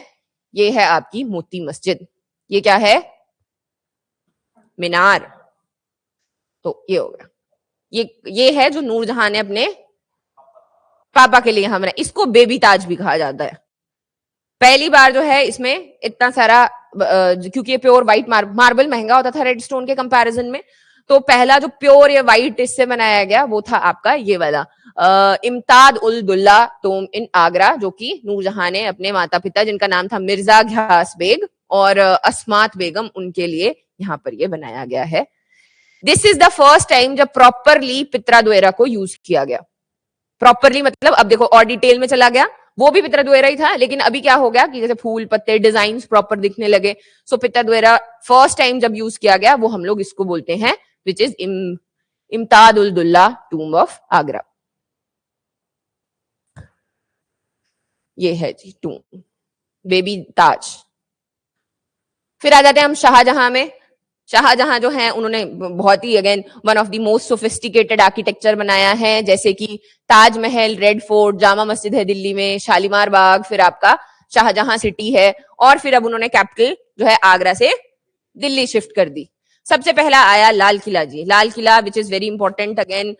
ये है आपकी मोती मस्जिद। ये क्या है? मीनार। तो ये हो गया। ये है जो नूरजहां ने अपने पापा के लिए यहाँ बनाया। इसको बेबी ताज भी कहा जाता है। पहली बार जो है इसमें इतना सारा, क्योंकि ये प्योर व्हाइट मार्बल महंगा होता था रेड स्टोन के कंपैरिजन में, तो पहला जो प्योर ये व्हाइट इससे बनाया गया वो था आपका ये वाला इम्ताद उल दुल्ला टूम इन आगरा, जो कि नूरजहां ने अपने माता पिता, जिनका नाम था मिर्जा घियास बेग और अस्मात बेगम, उनके लिए यहाँ पर ये बनाया गया है। This is the first time जब प्रॉपरली पित्रा द्वेरा को यूज किया गया। प्रॉपरली मतलब अब देखो और डिटेल में चला गया, वो भी पित्रा द्वेरा ही था, लेकिन अभी क्या हो गया कि जैसे फूल पत्ते डिजाइन प्रॉपर दिखने लगे। So pietra dura first time जब यूज किया गया, वो हम लोग इसको बोलते हैं which is Itimad ud Daulah tomb of Agra. ये है जी टूम, बेबी ताज। फिर आ जाते हैं हम शाहजहां में। शाहजहां जो है उन्होंने बहुत ही again one of the most sophisticated architecture बनाया है, जैसे कि ताजमहल, रेड फोर्ट, जामा मस्जिद है दिल्ली में, शालीमार बाग, फिर आपका शाहजहां सिटी है, और फिर अब उन्होंने कैपिटल जो है आगरा से दिल्ली शिफ्ट कर दी। सबसे पहला आया Lal Qila ji, Lal Qila which is very important again.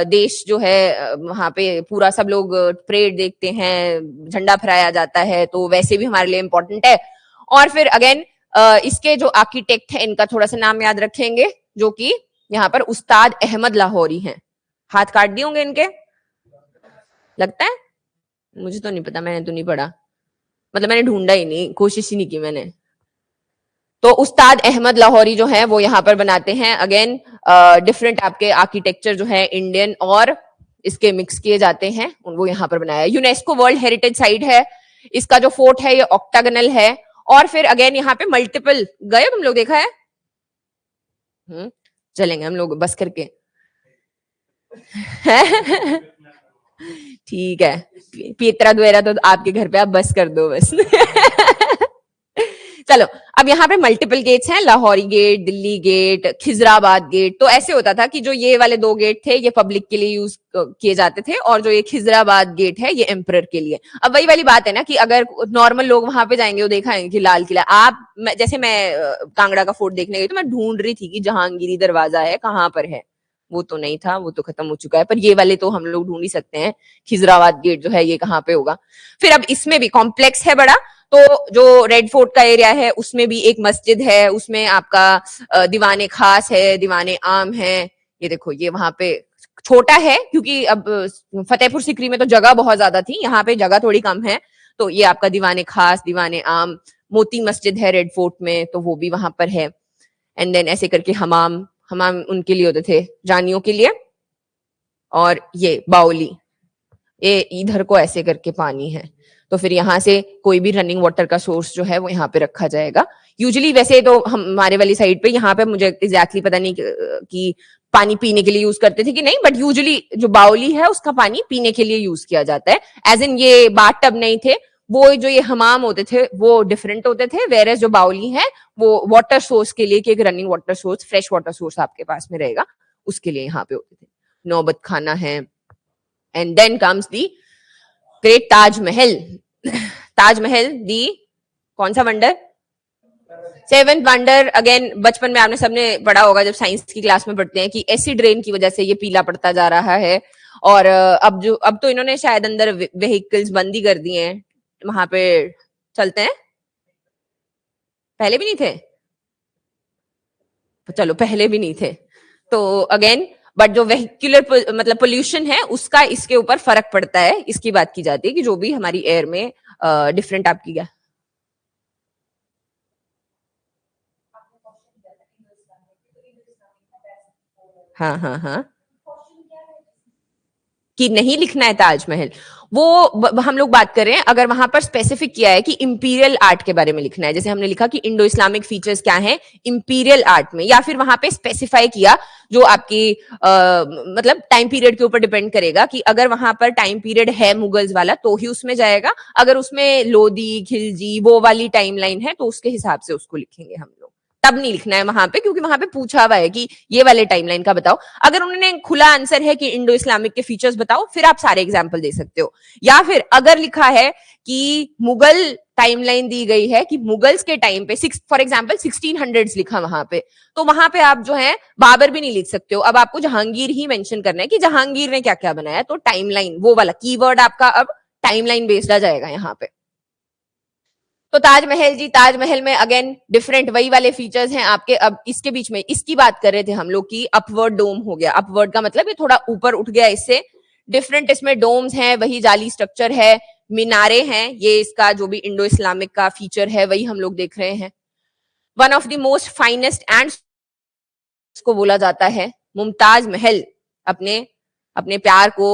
देश जो है वहां पे पूरा सब लोग परेड देखते हैं, झंडा फहराया जाता है, तो वैसे भी हमारे लिए इंपॉर्टेंट है। और फिर अगेन इसके जो आर्किटेक्ट है इनका थोड़ा सा नाम याद रखेंगे, जो कि यहाँ पर उस्ताद अहमद लाहौरी हैं। हाथ काट दिए होंगे इनके, लगता है, मुझे तो नहीं पता, मैंने तो नहीं पढ़ा, मतलब मैंने ढूंढा ही नहीं, कोशिश ही नहीं की मैंने। तो उस्ताद अहमद लाहौरी जो है वो यहाँ पर बनाते हैं। अगेन डिफरेंट आपके आर्किटेक्चर जो है इंडियन और इसके मिक्स किए जाते हैं, वो यहाँ पर बनाया है। यूनेस्को वर्ल्ड हेरिटेज साइट है। इसका जो फोर्ट है ये ऑक्टागनल है। और फिर अगेन यहाँ पे मल्टीपल, गए तुम लोग, देखा है? चलेंगे हम लोग बस करके। ठीक है, पीतरा द्वेरा तो आपके घर पे आप बस कर दो बस। चलो, अब यहाँ पे मल्टीपल गेट्स हैं, Lahori gate, Delhi gate, Khizrabad gate. तो ऐसे होता था कि जो ये वाले 2 गेट थे ये पब्लिक के लिए यूज किए जाते थे, और जो ये खिजराबाद गेट है ये एम्परर के लिए। अब वही वाली बात है ना कि अगर नॉर्मल लोग वहां पे जाएंगे वो देखा है कि लाल किला, जैसे मैं कांगड़ा का फोर्ट देखने गई तो मैं ढूंढ रही थी कि जहांगीरी दरवाजा है कहाँ पर है, वो तो नहीं था, वो तो खत्म हो चुका है, पर ये वाले तो हम लोग ढूंढ ही सकते हैं, खिजराबाद गेट जो है ये कहाँ पे होगा। फिर अब इसमें भी कॉम्प्लेक्स है बड़ा, तो जो रेड फोर्ट का एरिया है उसमें भी एक मस्जिद है, उसमें आपका दीवाने खास है, दीवाने आम है। ये देखो, ये वहां पे छोटा है क्योंकि अब फतेहपुर सीकरी में तो जगह बहुत ज्यादा थी, यहाँ पे जगह थोड़ी कम है। तो ये आपका दीवाने खास, दीवाने आम, मोती मस्जिद है रेड फोर्ट में, तो वो भी वहां पर है। एंड देन ऐसे करके हमाम, हमाम उनके लिए होते थे, रानियों के लिए। और ये बाउली, ये इधर को ऐसे करके पानी है, तो फिर यहाँ से कोई भी रनिंग वाटर का सोर्स जो है वो यहाँ पे रखा जाएगा। यूजुअली वैसे तो हमारे वाली साइड पे यहाँ पे मुझे एग्जैक्टली पता नहीं कि पानी पीने के लिए यूज करते थे कि नहीं, बट यूजुअली जो बाउली है उसका पानी पीने के लिए यूज किया जाता है। एज इन ये बाथ टब नहीं थे, वो जो ये हमाम होते थे वो डिफरेंट होते थे, वेरेस जो बाउली है वो वाटर सोर्स के लिए, कि एक running water source, fresh water source आपके पास में रहेगा, उसके लिए यहाँ पे होते थे। नौबत खाना है। And then comes the great Taj Mahal. Taj Mahal दी कौन सा वंडर? 7th wonder. अगेन बचपन में आपने सबने पढ़ा होगा जब साइंस की क्लास में पढ़ते हैं कि एसिड रेन की वजह से ये पीला पड़ता जा रहा है। और अब तो इन्होंने शायद अंदर व्हीकल्स बंद ही कर दिए हैं, वहां पे चलते हैं, पहले भी नहीं थे, चलो पहले भी नहीं थे। तो अगेन बट जो वेहिकुलर मतलब पोल्यूशन है उसका इसके ऊपर फर्क पड़ता है, इसकी बात की जाती है कि जो भी हमारी एयर में डिफरेंट आपकी क्या, हाँ हाँ हाँ, कि नहीं लिखना है ताजमहल, वो हम लोग बात कर रहे हैं अगर वहां पर स्पेसिफिक किया है कि इंपीरियल आर्ट के बारे में लिखना है, जैसे हमने लिखा कि इंडो इस्लामिक फीचर्स क्या हैं इंपीरियल आर्ट में, या फिर वहां पे स्पेसिफाई किया जो आपकी मतलब टाइम पीरियड के ऊपर डिपेंड करेगा कि अगर वहां पर टाइम पीरियड है मुगल्स वाला तो ही उसमें जाएगा, अगर उसमें लोदी खिलजी वो वाली टाइमलाइन है तो उसके हिसाब से उसको लिखेंगे हम लोग। तब नहीं लिखना है वहां पे, क्योंकि वहां पे पूछा हुआ है कि ये वाले टाइमलाइन का बताओ। अगर उन्होंने खुला आंसर है कि इंडो इस्लामिक के फीचर्स बताओ, फिर आप सारे एग्जाम्पल दे सकते हो। या फिर अगर लिखा है कि मुगल टाइमलाइन दी गई है कि मुगल्स के टाइम पे फॉर एग्जाम्पल 1600s लिखा वहां पे, तो वहां पे आप जो है बाबर भी नहीं लिख सकते हो, अब आपको जहांगीर ही मेंशन करना है कि जहांगीर ने क्या क्या बनाया। तो टाइमलाइन वो वाला कीवर्ड आपका अब टाइमलाइन बेस्ड आ जाएगा यहाँ पे। तो ताजमहल जी, ताजमहल में अगेन डिफरेंट वही वाले फीचर्स हैं आपके। अब इसके बीच में इसकी बात कर रहे थे हम लोग की अपवर्ड डोम हो गया, अपवर्ड का मतलब ये थोड़ा ऊपर उठ गया, इससे डिफरेंट इसमें डोम्स हैं, वही जाली स्ट्रक्चर है, मीनारे हैं, ये इसका जो भी इंडो इस्लामिक का फीचर है वही हम लोग देख रहे हैं। One of the most finest and को बोला जाता है मुमताज महल, अपने अपने प्यार को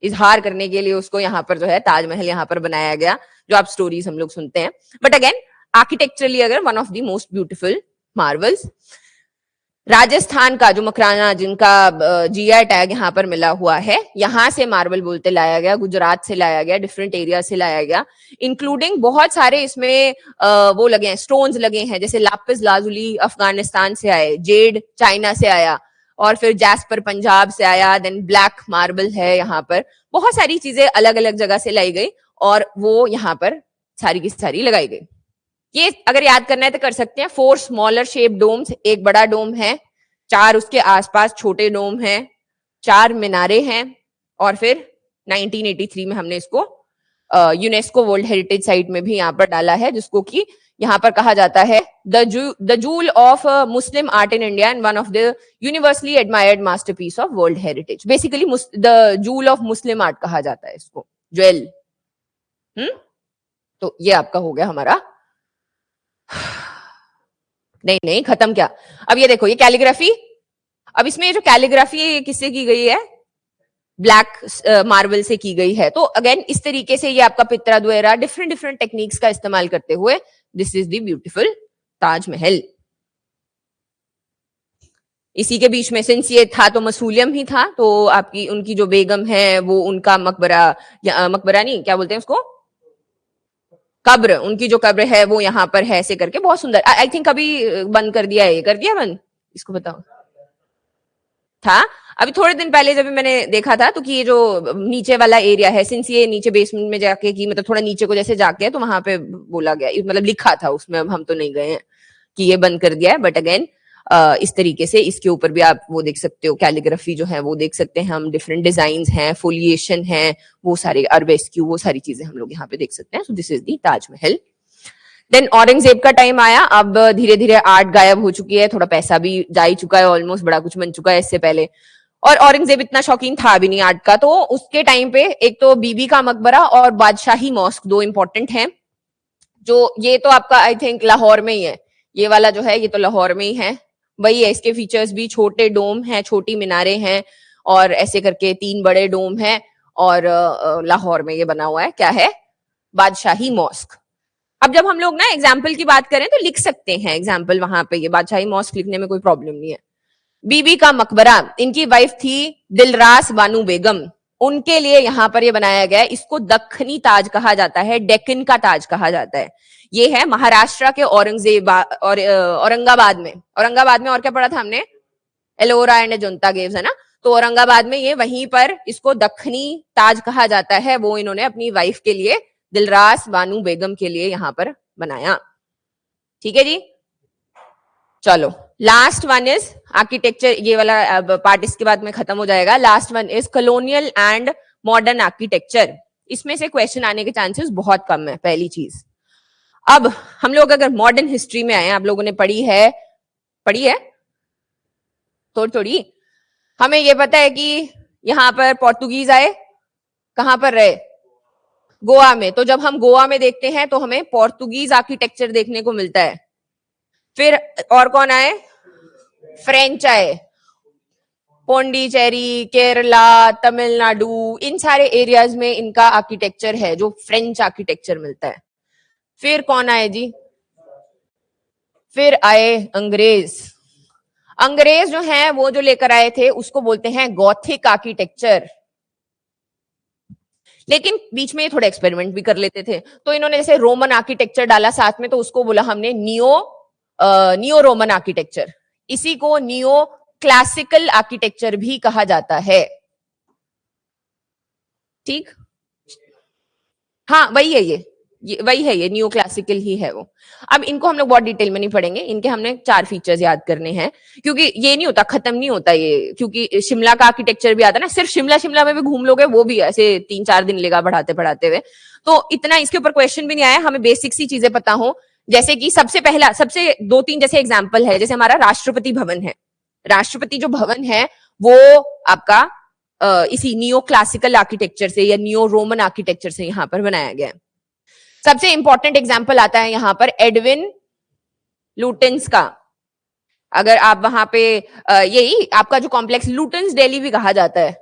इजहार करने के लिए उसको यहाँ पर जो है ताजमहल यहाँ पर बनाया गया, जो आप स्टोरीज हम लोग सुनते हैं। बट अगेन आर्किटेक्चरली अगर one of the most beautiful Marvels. Rajasthan का जो मकराना, जिनका जीआई टैग यहाँ पर मिला हुआ है, यहाँ से मार्बल बोलते लाया गया, गुजरात से लाया गया, डिफरेंट एरिया से लाया गया, इंक्लूडिंग बहुत सारे इसमें वो लगे हैं, स्टोन्स लगे हैं, जैसे लापिस लाजुली अफगानिस्तान से आए, जेड चाइना से आया, और फिर जैस्पर पंजाब से आया, देन ब्लैक मार्बल है यहाँ पर, बहुत सारी चीजें अलग अलग जगह से लाई गई और वो यहाँ पर सारी की सारी लगाई गई। ये अगर याद करना है तो कर सकते हैं। 4 स्मॉलर शेप डोम्स, एक बड़ा डोम है, 4 उसके आसपास छोटे डोम हैं, 4 मीनारे हैं, और फिर 1983 में हमने इसको यूनेस्को वर्ल्ड हेरिटेज साइट में भी यहाँ पर डाला है, जिसको कि यहाँ पर कहा जाता है the joule of Muslim art in India and one of the universally admired masterpiece of world heritage. Basically the joule of Muslim art कहा जाता है इसको, ज्वेल। तो ये आपका हो गया हमारा। नहीं खत्म क्या, अब ये देखो, ये कैलीग्राफी। अब इसमें जो कैलीग्राफी किससे की गई है, ब्लैक मार्बल से की गई है। तो अगेन इस तरीके से ये आपका पित्रा द्वारा डिफरेंट डिफरेंट टेक्निक्स का इस्तेमाल करते हुए, this is the beautiful Taj Mahal. इसी के बीच में सिंस ये था तो मसूलियम ही था, तो आपकी उनकी जो बेगम है वो उनका मकबरा, मकबरा नहीं क्या बोलते हैं उसको, कब्र, उनकी जो कब्र है वो यहाँ पर है, ऐसे करके बहुत सुंदर। आई थिंक अभी बंद कर दिया है, ये कर दिया बंद, इसको बताओ। था अभी थोड़े दिन पहले जब मैंने देखा था, तो कि ये जो नीचे वाला एरिया है, सिंस ये नीचे बेसमेंट में जाके की, मतलब थोड़ा नीचे को जैसे जाके, तो वहां पे बोला गया, मतलब लिखा था उसमें, अब हम तो नहीं गए हैं, कि ये बंद कर दिया है। बट अगेन इस तरीके से इसके ऊपर भी आप वो देख सकते हो, कैलीग्राफी जो है वो देख सकते हैं हम, डिफरेंट डिजाइन हैं, फोलिएशन है, वो सारे अरबेस्क्यू, वो सारी चीजें हम लोग यहाँ पे देख सकते हैं। So this is the Taj Mahal. Then Aurangzeb का टाइम आया, अब धीरे धीरे आर्ट गायब हो चुकी है, थोड़ा पैसा भी जा ही चुका है, ऑलमोस्ट बड़ा कुछ बन चुका है इससे पहले, और औरंगजेब इतना शौकीन था भी नहीं आर्ट का। तो उसके टाइम पे एक तो बीबी का मकबरा और बादशाही मॉस्क, दो इंपॉर्टेंट हैं। जो ये तो आपका आई थिंक लाहौर में ही है, ये वाला जो है ये तो लाहौर में ही है, वही है। इसके फीचर्स भी, छोटे डोम हैं, छोटी मीनारे हैं, और ऐसे करके 3 बड़े डोम हैं, और लाहौर में ये बना हुआ है, क्या है, बादशाही मॉस्क। अब जब हम लोग ना एग्जाम्पल की बात करें तो लिख सकते हैं एग्जाम्पल वहां पे, ये बादशाही मॉस्क लिखने में कोई प्रॉब्लम नहीं है। बीबी का मकबरा, इनकी वाइफ थी दिलरास बानू बेगम, उनके लिए यहाँ पर ये बनाया गया है। इसको दक्खनी ताज कहा जाता है, डेक्कन का ताज कहा जाता है। ये है महाराष्ट्र के औरंगजेब और औरंगाबाद में, और क्या पढ़ा था हमने, एलोरा एंड अजंता केव्स, है ना। तो औरंगाबाद में ये, वहीं पर इसको दक्खनी ताज कहा जाता है, वो इन्होंने अपनी वाइफ के लिए, दिलरास बानू बेगम के लिए यहाँ पर बनाया। ठीक है जी, चलो लास्ट वन इज आर्किटेक्चर, ये वाला पार्ट इसके बाद में खत्म हो जाएगा। Last one is colonial and modern architecture. इसमें से क्वेश्चन आने के चांसेस बहुत कम है, पहली चीज। अब हम लोग अगर मॉडर्न हिस्ट्री में आए, आप लोगों ने पढ़ी है थोड़ी थोड़ी, हमें ये पता है कि यहाँ पर पोर्तुगीज आए, कहां पर रहे, गोवा में। तो जब हम गोवा में देखते हैं तो हमें पोर्तुगीज आर्किटेक्चर देखने को मिलता है। फिर और कौन आए, फ्रेंच आए, पोंडिचेरी, केरला, तमिलनाडु, इन सारे एरियाज में इनका आर्किटेक्चर है, जो फ्रेंच आर्किटेक्चर मिलता है। फिर कौन आए जी, फिर आए अंग्रेज। अंग्रेज जो है वो जो लेकर आए थे उसको बोलते हैं गॉथिक आर्किटेक्चर। लेकिन बीच में ये थोड़े एक्सपेरिमेंट भी कर लेते थे, तो इन्होंने जैसे रोमन आर्किटेक्चर डाला साथ में, तो उसको बोला हमने नियो रोमन आर्किटेक्चर। इसी को नियो क्लासिकल आर्किटेक्चर भी कहा जाता है। ठीक, हाँ वही है, ये वही है, ये नियो क्लासिकल ही है वो। अब इनको हम लोग बहुत डिटेल में नहीं पढ़ेंगे, इनके हमने 4 फीचर्स याद करने हैं, क्योंकि ये नहीं होता, खत्म नहीं होता ये, क्योंकि शिमला का आर्किटेक्चर भी आता है ना, सिर्फ शिमला में भी घूम लोगे, वो भी ऐसे 3-4 दिन लेगा पढ़ाते हुए। तो इतना इसके ऊपर क्वेश्चन भी नहीं आया, हमें बेसिक सी चीजें पता हो, जैसे कि सबसे 2-3 जैसे एग्जाम्पल है, जैसे हमारा राष्ट्रपति भवन है। राष्ट्रपति जो भवन है वो आपका इसी नियो क्लासिकल आर्किटेक्चर से या नियो रोमन आर्किटेक्चर से यहाँ पर बनाया गया है। सबसे इंपॉर्टेंट एग्जाम्पल आता है यहाँ पर एडविन लुटेंस का। अगर आप वहां पे यही आपका जो कॉम्प्लेक्स लुटेंस दिल्ली भी कहा जाता है,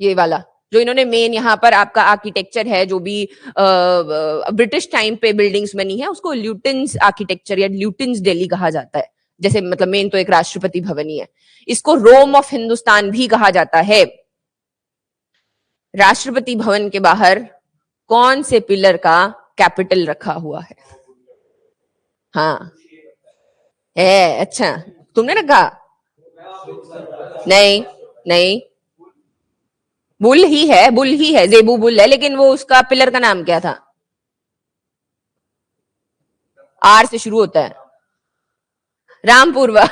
ये वाला जो इन्होंने मेन यहाँ पर आपका आर्किटेक्चर है, जो भी ब्रिटिश टाइम पे बिल्डिंग्स बनी है, उसको ल्यूटेंस आर्किटेक्चर या ल्यूटेंस दिल्ली कहा जाता है। जैसे मतलब मेन तो एक राष्ट्रपति भवन ही है। इसको रोम ऑफ हिंदुस्तान भी कहा जाता है। राष्ट्रपति भवन के बाहर कौन से पिलर का कैपिटल रखा हुआ है? हाँ है, अच्छा तुमने रखा? नहीं नहीं, बुल ही है, बुल ही है, जेबू बुल है, लेकिन वो उसका पिलर का नाम क्या था? आर से शुरू होता है। रामपुरवा।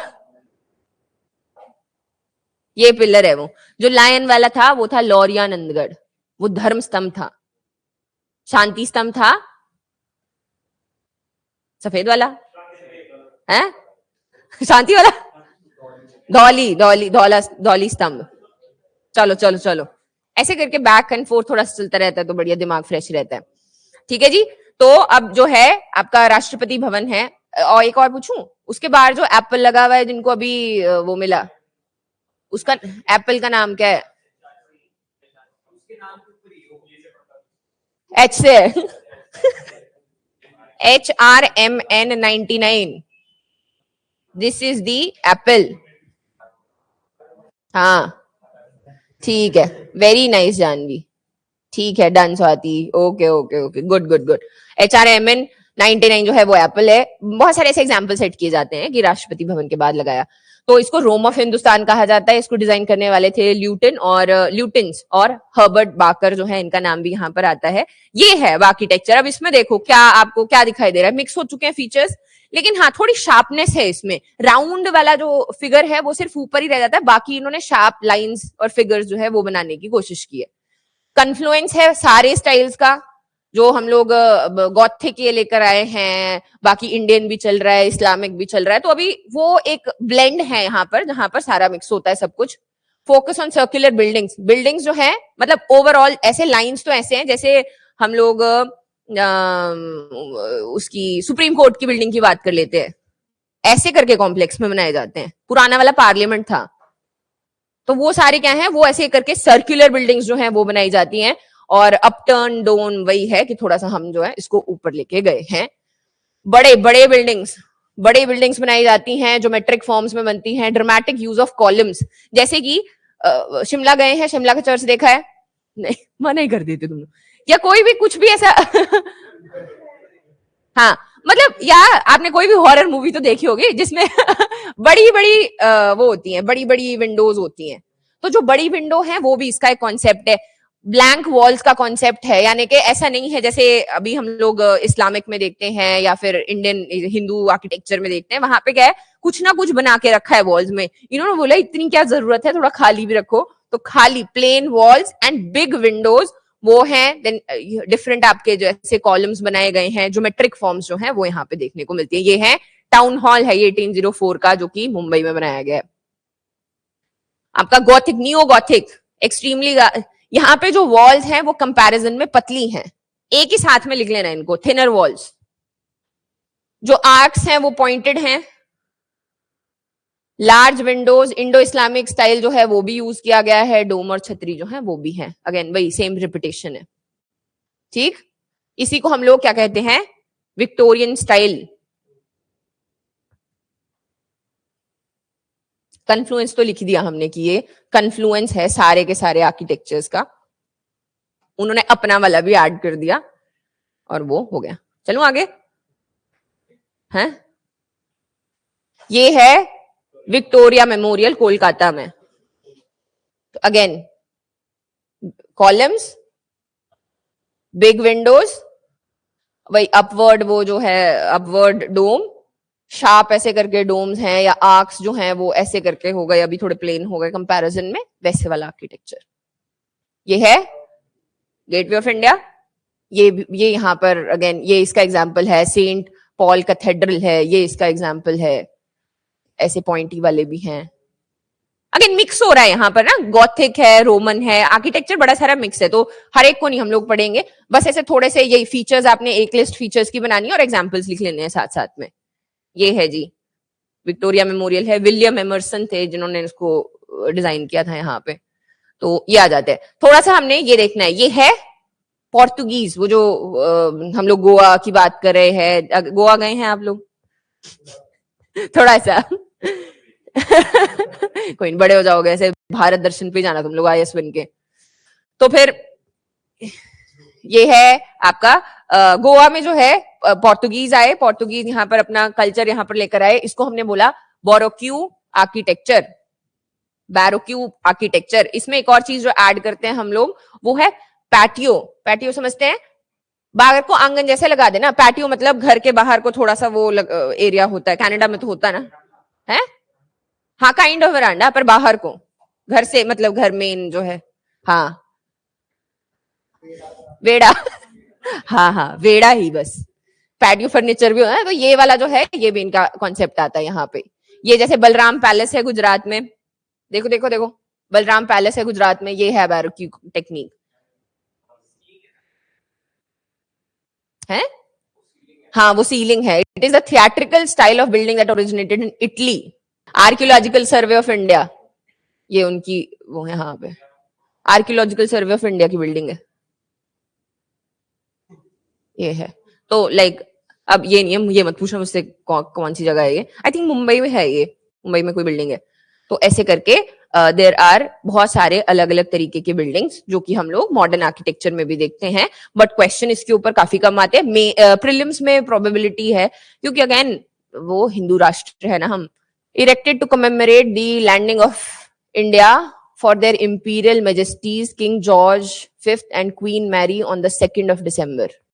ये पिलर है वो। जो लायन वाला था वो था लौरियानंदगढ़, वो धर्म स्तंभ था। शांति स्तंभ था सफेद वाला है, शांति वाला धौली धौली धौला धौली स्तंभ। चलो चलो चलो, ऐसे करके बैक एंड फोर्थ थोड़ा चलता रहता है तो बढ़िया दिमाग फ्रेश रहता है। ठीक है जी, तो अब जो है आपका राष्ट्रपति भवन है। और एक और पूछूं, उसके बाहर जो एप्पल लगा हुआ है जिनको अभी वो मिला, उसका एप्पल का नाम क्या है? एच से है। HRMN99, this is the Apple. हाँ ठीक है, वेरी नाइस जानवी। ठीक है, done Swati, okay okay okay, good good good. HRMN99 जो है वो एप्पल है। बहुत सारे ऐसे एग्जाम्पल सेट किए जाते हैं कि राष्ट्रपति भवन के बाद लगाया। तो इसको रोम ऑफ हिंदुस्तान कहा जाता है। इसको डिजाइन करने वाले थे ल्यूटिन्स और हर्बर्ट बाकर जो है, इनका नाम भी यहाँ पर आता है। ये है आर्किटेक्चर। अब इसमें देखो क्या आपको क्या दिखाई दे रहा है, मिक्स हो चुके हैं फीचर्स, लेकिन हाँ थोड़ी शार्पनेस है इसमें। राउंड वाला जो फिगर है वो सिर्फ ऊपर ही रह जाता है, बाकी इन्होंने शार्प लाइंस और फिगर्स जो है वो बनाने की कोशिश की है। कन्फ्लुएंस है सारे स्टाइल्स का, जो हम लोग गॉथिक ये लेकर आए हैं, बाकी इंडियन भी चल रहा है, इस्लामिक भी चल रहा है। तो अभी वो एक ब्लेंड है यहाँ पर, जहां पर सारा मिक्स होता है सब कुछ। Focus on circular buildings. Buildings जो है मतलब ओवरऑल ऐसे लाइंस तो ऐसे हैं जैसे हम लोग उसकी सुप्रीम कोर्ट की बिल्डिंग की बात कर लेते हैं, ऐसे करके कॉम्प्लेक्स में बनाए जाते हैं। पुराना वाला पार्लियामेंट था, तो वो सारे क्या है, वो ऐसे करके सर्कुलर बिल्डिंग्स जो है वो बनाई जाती हैं। और अपटर्न डाउन वही है कि थोड़ा सा हम जो है इसको ऊपर लेके गए हैं। बड़े बड़े बिल्डिंग्स बनाई जाती हैं, ज्योमेट्रिक फॉर्म्स में बनती हैं। ड्रामेटिक यूज ऑफ कॉलम्स, जैसे कि शिमला गए हैं, शिमला का चर्च देखा है? नहीं, मना ही कर देते तुम लोग, या कोई भी कुछ भी ऐसा। हाँ मतलब, या आपने कोई भी हॉरर मूवी तो देखी होगी जिसमें बड़ी बड़ी वो होती हैं, बड़ी बड़ी विंडोज होती हैं। तो जो बड़ी विंडो है वो भी इसका एक कॉन्सेप्ट है। ब्लैंक वॉल्स का कॉन्सेप्ट है, यानी कि ऐसा नहीं है जैसे अभी हम लोग इस्लामिक में देखते हैं या फिर इंडियन हिंदू आर्किटेक्चर में देखते हैं, वहां पे क्या है, कुछ ना कुछ बना के रखा है वॉल्स में। इन्होंने बोला इतनी क्या जरूरत है, थोड़ा खाली भी रखो। तो खाली plain walls and big windows वो हैं। देन डिफरेंट आपके जैसे कॉलम्स बनाए गए हैं, ज्योमेट्रिक फॉर्म्स जो हैं वो यहाँ पे देखने को मिलती है। ये है टाउन हॉल है, ये 1804 का, जो कि मुंबई में बनाया गया है। आपका गॉथिक, नियो गॉथिक, एक्सट्रीमली, यहाँ पे जो वॉल्स हैं वो कंपैरिजन में पतली हैं। एक ही साथ में लिख लेना इनको, थिनर वॉल्स। जो आर्क्स हैं वो पॉइंटेड हैं। Large Windows, Indo Islamic style जो है वो भी यूज किया गया है। डोम और छतरी जो है वो भी है, अगेन वही सेम रिपीटेशन है। ठीक, इसी को हम लोग क्या कहते हैं, विक्टोरियन स्टाइल। कन्फ्लुएंस तो लिख दिया हमने कि ये कन्फ्लुएंस है सारे के सारे आर्किटेक्चर्स का, उन्होंने अपना वाला भी ऐड कर दिया और वो हो गया। चलो आगे हैं, ये है विक्टोरिया मेमोरियल कोलकाता में। तो अगेन कॉलम्स, बिग विंडोज, वही अपवर्ड, वो जो है अपवर्ड डोम, शार्प ऐसे करके डोम्स हैं, या आर्क्स जो हैं वो ऐसे करके हो गए, अभी थोड़े प्लेन हो गए कंपैरिजन में, वैसे वाला आर्किटेक्चर। ये है गेटवे ऑफ इंडिया। ये यहाँ पर अगेन ये इसका एग्जाम्पल है। सेंट पॉल कैथेड्रल है, ये इसका एग्जाम्पल है। ऐसे पॉइंटी वाले भी हैं। अगेन मिक्स हो रहा है यहाँ पर ना, गॉथिक है, रोमन है, आर्किटेक्चर बड़ा सारा मिक्स है। तो हर एक को नहीं हम लोग पढ़ेंगे, बस ऐसे थोड़े से यही फीचर्स, आपने एक लिस्ट फीचर्स की बनानी है और एग्जाम्पल्स लिख लेने हैं साथ साथ में। ये है जी विक्टोरिया मेमोरियल है, विलियम एमरसन थे जिन्होंने इसको डिजाइन किया था यहाँ पे। तो ये आ जाते हैं। थोड़ा सा हमने ये देखना है, ये है पोर्तुगीज, वो जो हम लोग गोवा की बात कर रहे हैं। गोवा गए हैं आप लोग? थोड़ा सा कोई नहीं, बड़े हो जाओगे, ऐसे भारत दर्शन पे जाना तुम लोग आईएएस बन के। तो फिर ये है आपका गोवा में जो है पोर्तुगीज आए, पोर्तुगीज यहाँ पर अपना कल्चर यहाँ पर लेकर आए, इसको हमने बोला बोरोक्यू आर्किटेक्चर, बैरोक्यू आर्किटेक्चर। इसमें एक और चीज जो ऐड करते हैं हम लोग वो है पैटियो। पैटियो समझते हैं? बाहर को आंगन जैसे लगा देना, पैटियो मतलब घर के बाहर को थोड़ा सा वो एरिया होता है, कनाडा में तो होता है ना, है? हाँ, काइंड ऑफ वरांडा, पर बाहर को घर से मतलब घर मेन जो है, हाँ वेड़ा हाँ हाँ वेड़ा ही बस। पैटियो फर्नीचर भी होता है, तो ये वाला जो है ये भी इनका कॉन्सेप्ट आता है यहाँ पे। ये जैसे बलराम पैलेस है गुजरात में, देखो देखो देखो, बलराम पैलेस है गुजरात में, ये है बैरोक्यू टेक्निक है। हाँ वो सीलिंग है। It is a theatrical style of building that originated in Italy. Archaeological survey of India, ये उनकी वो है, यहाँ पे आर्कियोलॉजिकल सर्वे ऑफ इंडिया की बिल्डिंग है ये है। तो लाइक अब ये नहीं है, ये मत पूछना मुझसे कौन सी जगह है ये, आई थिंक मुंबई में है, ये मुंबई में कोई बिल्डिंग है। तो ऐसे करके देयर आर बहुत सारे अलग अलग तरीके के बिल्डिंग्स जो कि हम लोग मॉडर्न आर्किटेक्चर में भी देखते हैं, बट क्वेश्चन इसके ऊपर काफी कम आते हैं। प्रीलिम्स में प्रोबेबिलिटी है, क्योंकि अगेन वो हिंदू राष्ट्र है ना हम। Erected to commemorate the landing of India for their imperial majesties King George V and Queen Mary on the 2nd of December.